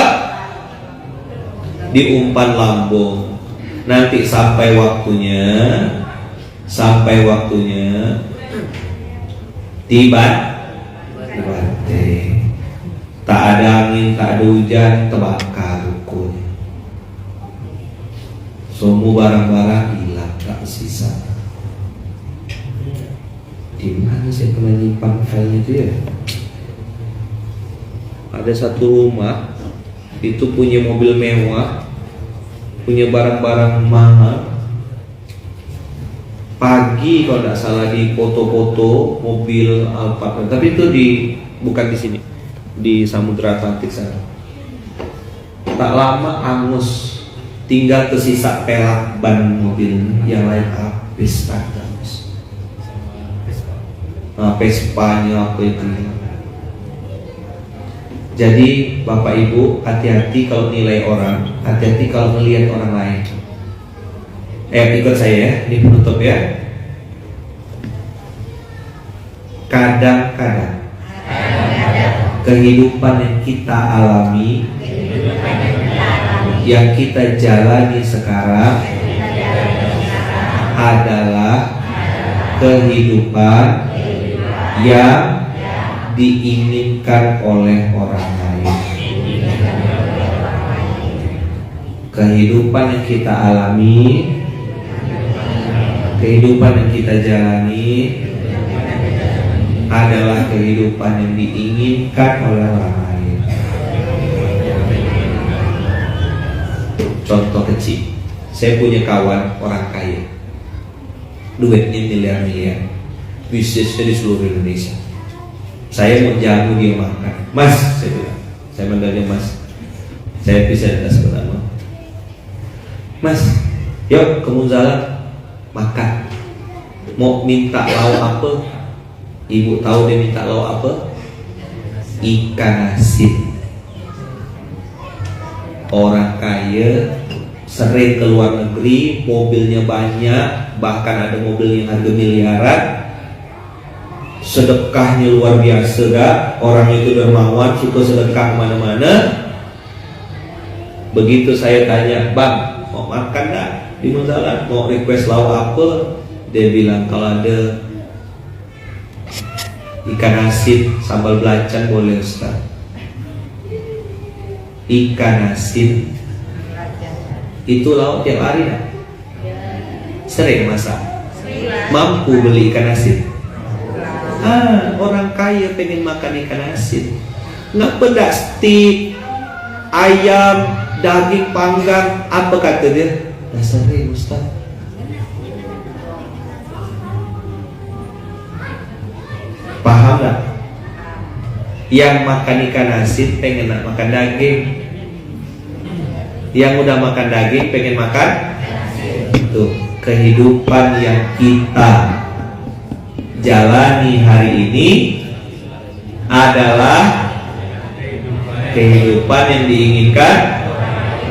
Diumpan lambung. Nanti sampai waktunya tiba. Tak ada angin, tak ada hujan, terbakar. Semua barang-barang hilang, tak sisa. Di mana saya pernah nyimpan filenya itu ya? Ada satu rumah itu punya mobil mewah, punya barang-barang mahal. Pagi kalau tidak salah di foto-foto mobil Alphard, tapi itu bukan di sini, di Samudra Atlantik sana. Tak lama angus, tinggal tersisa pelak ban mobil, yang lain habis tak habis. Vespanya apa itu. Jadi Bapak Ibu hati-hati kalau nilai orang, hati-hati kalau melihat orang lain. Ikut saya ya, ini penutup ya. Kadang-kadang kehidupan yang kita alami, yang kita jalani sekarang adalah kehidupan yang diinginkan oleh orang lain. Kehidupan yang kita alami, kehidupan yang kita jalani adalah kehidupan yang diinginkan oleh orang lain. Contoh kecil, saya punya kawan orang kaya, duitnya miliar-miliar, bisnisnya di seluruh Indonesia. Saya mau jamu dia makan, Mas, saya bilang, saya manggilnya Mas, saya bisa tidak sebenarnya, Mas, yuk ke Munzalat makan. Mau minta lauk apa? Ibu tahu dia minta lauk apa? Ikan asin. Orang kaya sering ke luar negeri, mobilnya banyak, bahkan ada mobil yang harga miliaran, sedekahnya luar biasa gak? Orang itu dermawan, suka sedekah kemana-mana. Begitu saya tanya, Bang, mau makan gak di Munzalat? Mau request lauk apa? Dia bilang kalau ada ikan asin sambal belacan boleh Ustaz. Ikan asin itu lauk tiap hari gak? Sering masak? Mampu beli ikan asin? Orang kaya pengen makan ikan asin. Nggak pedas steak, ayam, daging panggang, apa kata dia? Nggak sering Ustaz. Paham nggak? Yang makan ikan asin pengen makan daging. Yang udah makan daging pengen makan itu. Kehidupan yang kita jalani hari ini adalah kehidupan yang diinginkan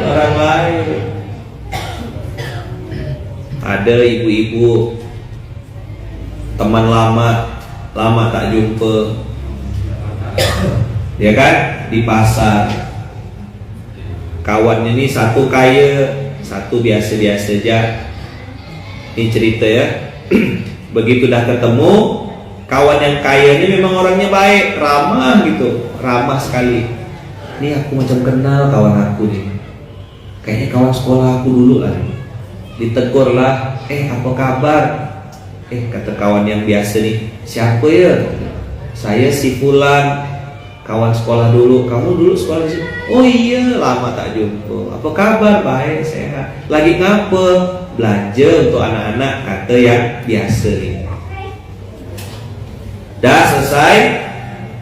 orang lain. Ada ibu-ibu teman lama tak jumpa, ya kan, di pasar. Kawannya ini satu kaya, satu biasa-biasa aja. Ini cerita ya. Begitu dah ketemu, kawan yang kaya ini memang orangnya baik, ramah gitu, ramah sekali. Ini aku macam kenal kawan aku nih, kayaknya kawan sekolah aku dulu lah. Ditegur lah, apa kabar? Kata kawan yang biasa nih, siapa ya? Saya si Fulan, kawan sekolah dulu. Kamu dulu sekolah di sini? Oh iya, lama tak jumpa. Apa kabar? Baik, sehat. Lagi ngapa? Belanja untuk anak-anak, kata yang biasa nih. Dah selesai,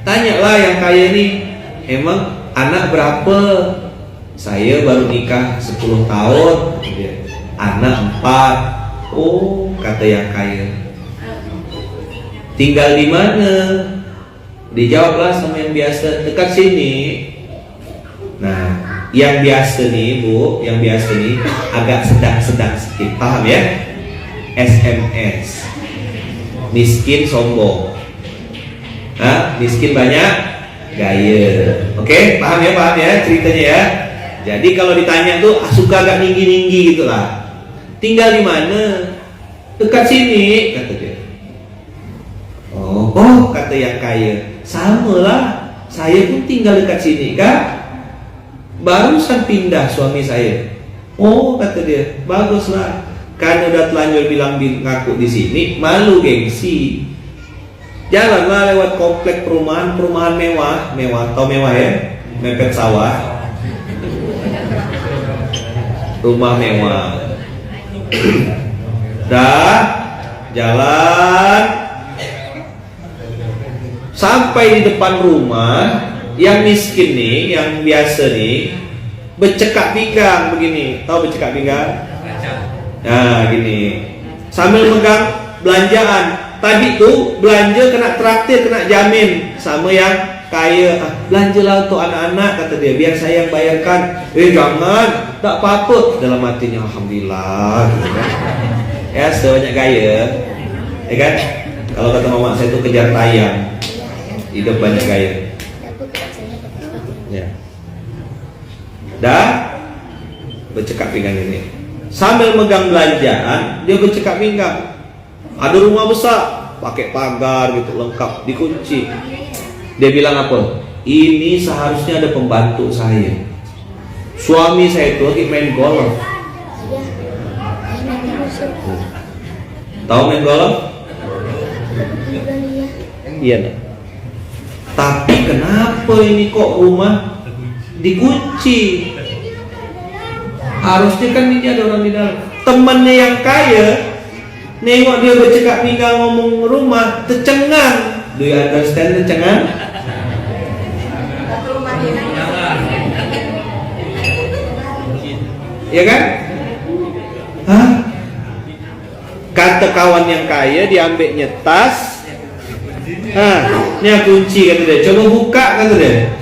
tanyalah yang kaya nih, emang anak berapa? Saya baru nikah 10 tahun. Anak 4. Oh, kata yang kaya. Tinggal di mana? Dijawablah sama yang biasa, dekat sini. Nah, yang biasa nih Bu, yang biasa nih agak sedang sedikit, paham ya? SMS. Miskin sombong. Miskin banyak gaya. Oke, paham ya ceritanya ya. Jadi kalau ditanya tuh suka agak tinggi-tinggi gitulah. Tinggal di mana? Dekat sini, kata dia. Oh, kata yang kaya. Sama lah, saya pun tinggal dekat sini, Kak. Barusan pindah suami saya. Oh, kata dia, baguslah. Kan udah telanjur bilang ngaku di sini, malu gengsi. Jalanlah lewat komplek perumahan mewah, tau mewah ya, mepet sawah, rumah mewah. Dah jalan sampai di depan rumah yang miskin nih, yang biasa nih, bercekak pinggang begini, tahu bercekak pinggang? Nah gini, sambil megang belanjaan. Tadi tuh belanja kena traktir, kena jamin sama yang kaya. Belanjalah untuk anak-anak, kata dia, biar saya yang bayarkan. Jangan, tak apa-apa. Dalam hatinya, alhamdulillah gitu kan. Ya sebanyak gaya, ya kan? Kalau kata mama saya tuh kejar tayang, hidup banyak gaya. Ya. Dah bercekak pinggang ini. Sambil megang belanjaan, dia bercekak pinggang. Ada rumah besar, pakai pagar gitu, lengkap, dikunci. Dia bilang apa? Ini seharusnya ada pembantu saya. Suami saya itu lagi main golf. Tahu main golf? Iya. Nah. Tapi kenapa ini kok rumah dikunci? Harusnya kan ini ada orang di dalam. Temannya yang kaya nengok dia bercekak pinggang ngomong rumah, tercengang. Do you understand tercengang? Ya kan? Hah? Kata kawan yang kaya, diambilnya tas. Ini kunci, kata dia. Coba buka, kata dia.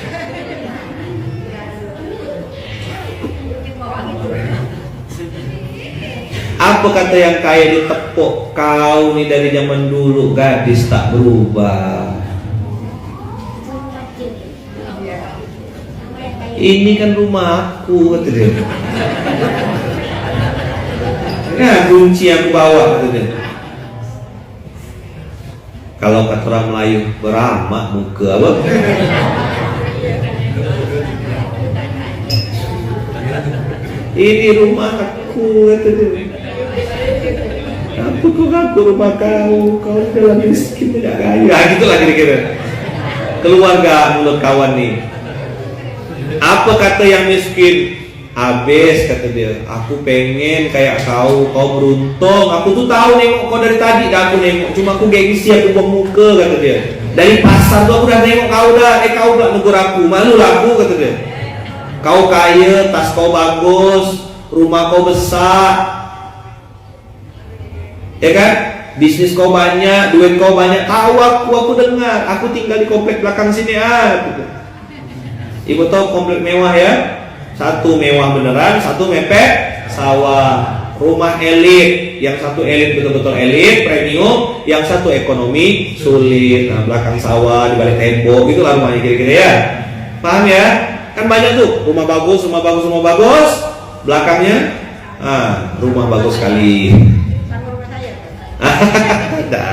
Apa kata yang kaya ditepuk? Kau nih dari zaman dulu gadis tak berubah. Ini kan rumah aku, kata dia. Nah, kunci yang bawa, kata dia. Kalau kata orang Melayu, beramak muka apa? Ini rumah aku, kata dia. Apa kau ngaku rumah kau dalam miskin tidak kaya. Gitulah kira-kira. Keluarga mulut kawan nih. Apa kata yang miskin? Habis, kata dia. Aku pengen kayak kau beruntung. Aku tuh tahu nengok kau dari tadi, dah aku nengok. Cuma aku gengsi, aku buang muka, kata dia. Dari pasar tuh aku udah nengok kau dah. Kau gak negur aku, malu lah aku, kata dia. Kau kaya, tas kau bagus, rumah kau besar, ya kan? Bisnis kau banyak, duit kau banyak. Tahu aku dengar. Aku tinggal di komplek belakang sini. Ibu tahu komplek mewah ya? Satu mewah beneran, satu mepet sawah. Rumah elit, yang satu elit betul-betul elit, premium, yang satu ekonomi sulit. Nah, belakang sawah, di balik tembok, gitulah rumahnya kira-kira ya. Paham ya? Kan banyak tuh, rumah bagus, belakangnya rumah bagus sekali. Ada.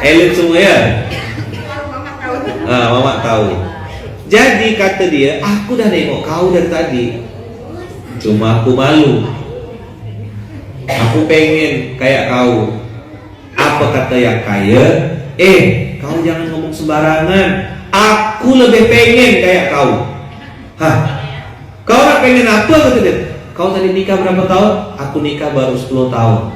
Elit semua ya. Mama tahu. Jadi kata dia, aku udah nengok kau dari tadi. Cuma aku malu. Aku pengen kayak kau. Apa kata yang kaya? Kau jangan ngomong sembarangan. Aku lebih pengen kayak kau. Kau nak pengen apa, kata dia? Kau tadi nikah berapa tahun? Aku nikah baru 10 tahun.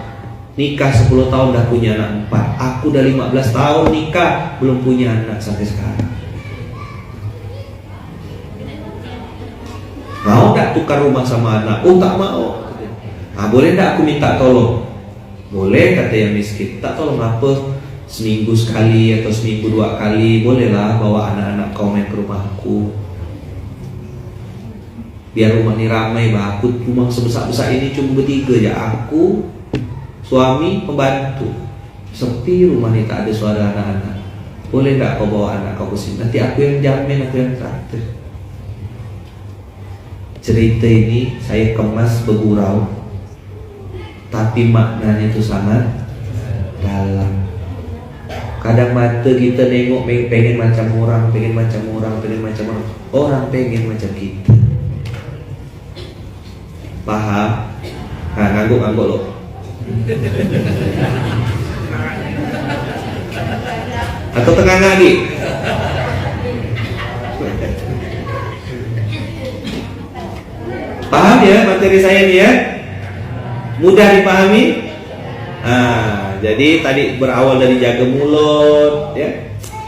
Nikah 10 tahun dah punya anak 4. Aku udah 15 tahun nikah, belum punya anak sampai sekarang. Mau tak tukar rumah sama anak? Oh tak mau. Boleh tak aku minta tolong? Boleh, kata yang miskin. Tak tolong apa? Seminggu sekali atau seminggu 2 kali. Bolehlah bawa anak-anak kau main ke rumahku. Biar rumah ini ramai, aku rumah sebesar-besar ini cuma bertiga ya. Aku, suami, pembantu. Sepi rumah ini, tak ada suara anak-anak. Boleh tak kau bawa anak kau ke sini? Nanti aku yang jamin, aku yang traktir. Cerita ini saya kemas bergurau, tapi maknanya itu sangat dalam. Kadang mata kita nengok pengen macam orang, orang pengen macam kita. Paham? Nah, ngangguk-ngangguk lo. Atau tengah lagi? Paham ya materi saya ini ya? Mudah dipahami? Nah, jadi tadi berawal dari jaga mulut, ya,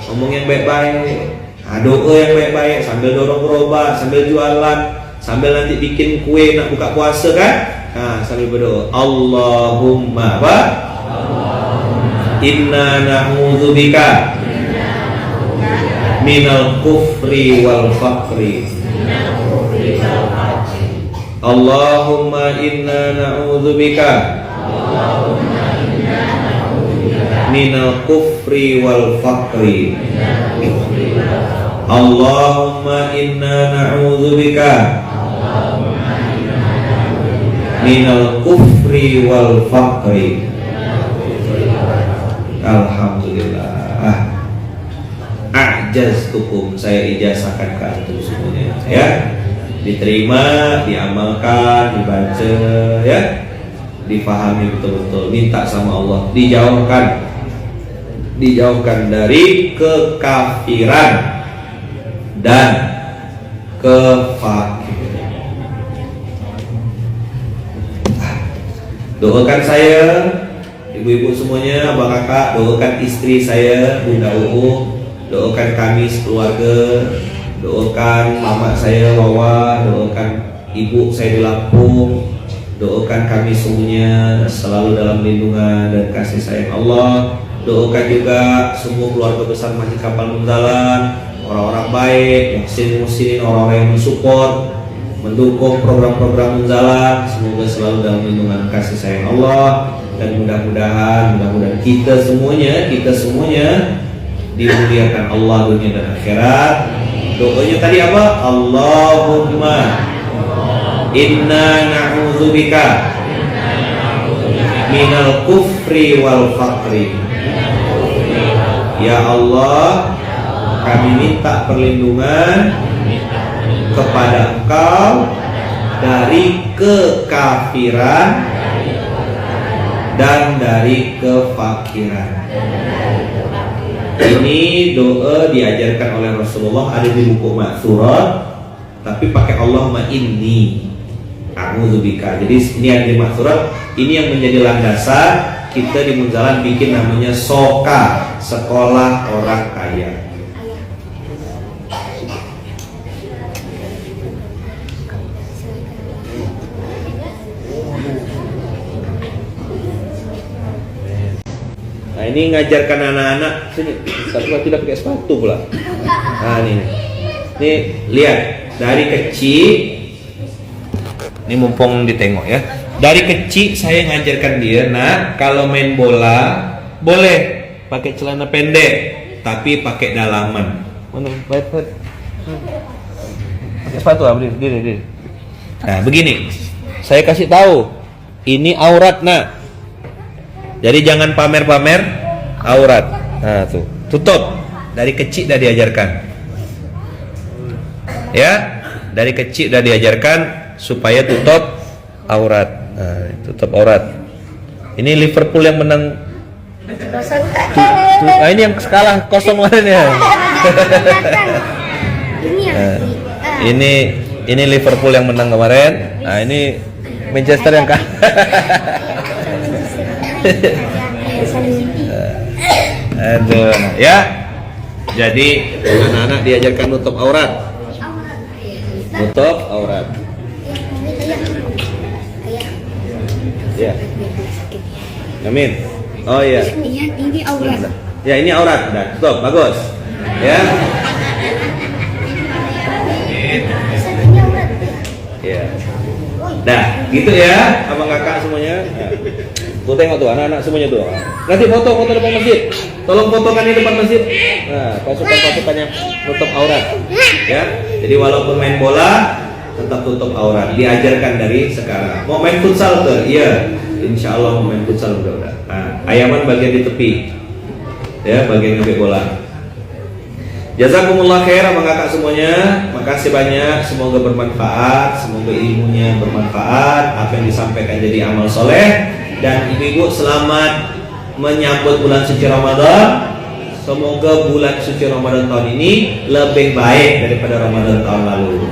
ngomong yang baik-baik, doa yang baik-baik, sambil dorong gerobak, sambil jualan, sambil nanti bikin kue nak buka puasa kan? Nah, sambil berdoa, Allahumma apa? Inna na'udzubika minal kufri wal faqri. Allahumma inna na'udzubika minal kufri wal faqri. Allahumma inna na'udzubika minal kufri wal faqri. Alhamdulillah. Ajaztukum, saya ijazahkan ke antum semuanya ya. Diterima, diamalkan, dibaca ya, dipahami betul-betul, minta sama Allah dijauhkan dari kekafiran dan kefakiran. Doakan saya, ibu-ibu semuanya, abang kakak, doakan istri saya, Bunda Uu, doakan kami sekeluarga, doakan mama saya Wawa, doakan ibu saya di Lampung, doakan kami semuanya selalu dalam lindungan dan kasih sayang Allah. Doakan juga semua keluarga besar Masjid Kapal Munzalan, orang-orang baik, muslimin, orang-orang yang mensupport, mendukung program-program Munzalan, semoga selalu dalam lindungan kasih sayang Allah. Dan mudah-mudahan kita semuanya dimuliakan Allah dunia dan akhirat. Doanya tadi apa? Allahumma inna na'udzubika minal kufri wal faqri. Ya Allah, kami minta perlindungan kepada Engkau dari kekafiran dan dari kefakiran. Ini doa diajarkan oleh Rasulullah, ada di buku Ma'thurat, tapi pakai Allahumma inni a'udzubika. Jadi ini ada di Ma'thurat, ini yang menjadi landasan kita di Munzalan bikin namanya SOKA, Sekolah Orang Kaya. Nah, ini ngajarkan anak-anak sini. Satu tidak pakai sepatu pula. Nah, ini lihat dari kecil. Ini mumpung ditengok ya. Dari kecil saya ngajarkan dia, nak, kalau main bola boleh pakai celana pendek, tapi pakai dalaman. Mana? Pakai sepatu apa dia? Nah, begini. Saya kasih tahu, ini aurat, nak. Jadi jangan pamer-pamer aurat. Nah, tuh, tutup. Dari kecil dah diajarkan. Ya, dari kecil dah diajarkan supaya tutup aurat. Nah, tutup aurat. Ini Liverpool yang menang. Nah, ini yang kalah 0 kemarin ya. Ini Liverpool yang menang kemarin. Nah, ini Manchester yang kalah. Aduh, ya. Jadi anak-anak diajarkan nutup aurat. Nutup aurat. Ya. Amin. Oh iya. Ini aurat. Ya, ini aurat. Udah, tutup. Bagus. Ya. Ya. Nah, gitu ya, abang kakak semuanya. Nah. Tuh tengok tuh anak-anak semuanya tuh. Nanti foto depan masjid. Tolong fotokan di depan masjid. Nah, pasukan-pasukannya nutup aurat. Ya. Jadi walaupun main bola tetap tutup aurat. Diajarkan dari sekarang. Mau main futsal tuh? Iya. Insya Allah mau main futsal udah. Nah, ayaman bagian di tepi. Ya, bagian ngambil bola. Jazakumullah khair abang kakak semuanya. Makasih banyak, semoga bermanfaat, semoga ilmunya bermanfaat, apa yang disampaikan jadi amal soleh. Dan ibu-ibu selamat menyambut bulan suci Ramadan. Semoga bulan suci Ramadan tahun ini lebih baik daripada Ramadan tahun lalu.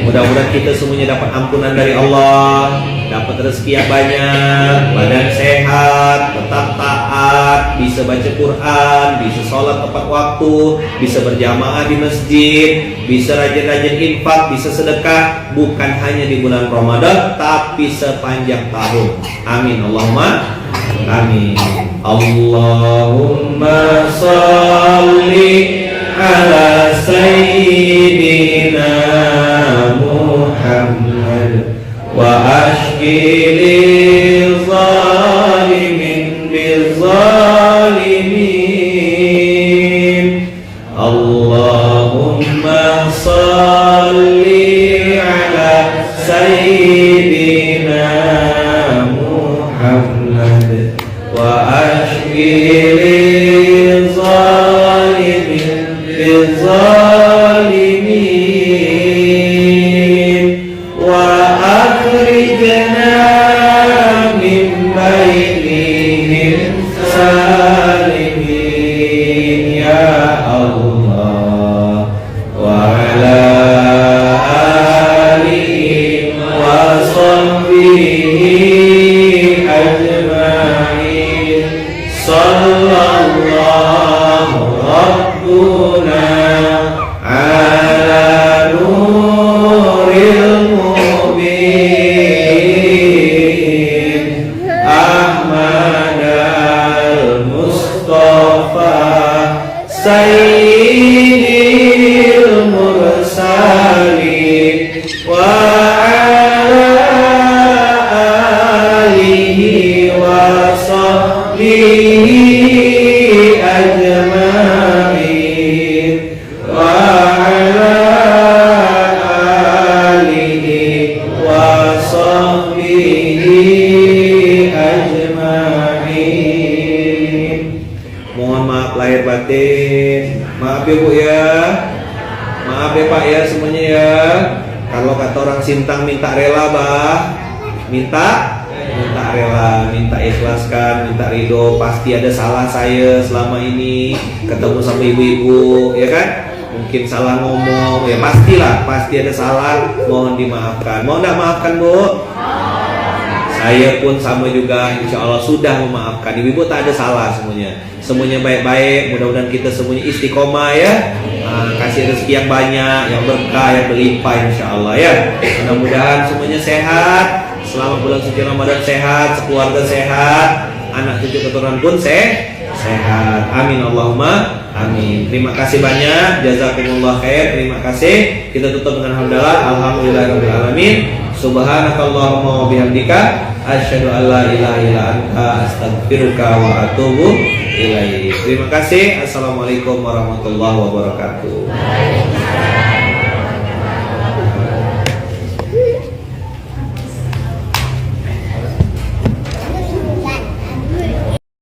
Mudah-mudahan kita semuanya dapat ampunan dari Allah, dapat rezeki yang banyak, badan sehat, tetap taat, bisa baca Quran, bisa sholat tepat waktu, bisa berjamaah di masjid, bisa rajin-rajin infak, bisa sedekah, bukan hanya di bulan Ramadan, tapi sepanjang tahun. Amin. Allahumma amin. Allahumma salli ala sayyidina Muhammad wa ashkili zalimin bizalimin. Allahumma salli ala sayyidina Muhammad wa ashkili zalimin bizalimin wa akhrijna min bainihim salimin ya Allah wa ala alihi wa sahbihi ajma'in. Sallallahu rabbuna ala nuril mubin Ahmad al-Mustafa sayyidil mursalin wa ala alihi wa sahbihi ajma'in wa ala alihi wa sahbihi ajma'in. Mohon maaf lahir batin. Maaf ya Bu ya. Maaf ya Pak ya semuanya ya. Kalau kata orang Sintang minta rela bah. Minta rela, minta ikhlaskan, minta ridho. Pasti ada salah saya selama ini ketemu sama ibu-ibu, ya kan? Mungkin salah ngomong, ya pastilah, pasti ada salah. Mohon dimaafkan. Mau nggak maafkan Bu? Saya pun sama juga, insya Allah sudah memaafkan. Ibu-ibu tak ada salah semuanya. Semuanya baik-baik. Mudah-mudahan kita semuanya istiqomah ya. Kasih rezeki yang banyak, yang berkah, yang berlimpah insya Allah ya. Mudah-mudahan semuanya sehat. Selama bulan suci Ramadan sehat, sekeluarga sehat, anak cucu keturunan pun sehat. Amin Allahumma amin. Terima kasih banyak. Jazakumullah khair. Terima kasih. Kita tutup dengan hamdalah. Alhamdulillahirabbil alamin. Subhanakallahumma wa bihamdika asyhadu an la ilaha illa anta astaghfiruka wa atubu ilaik. Terima kasih. Assalamualaikum warahmatullahi wabarakatuh.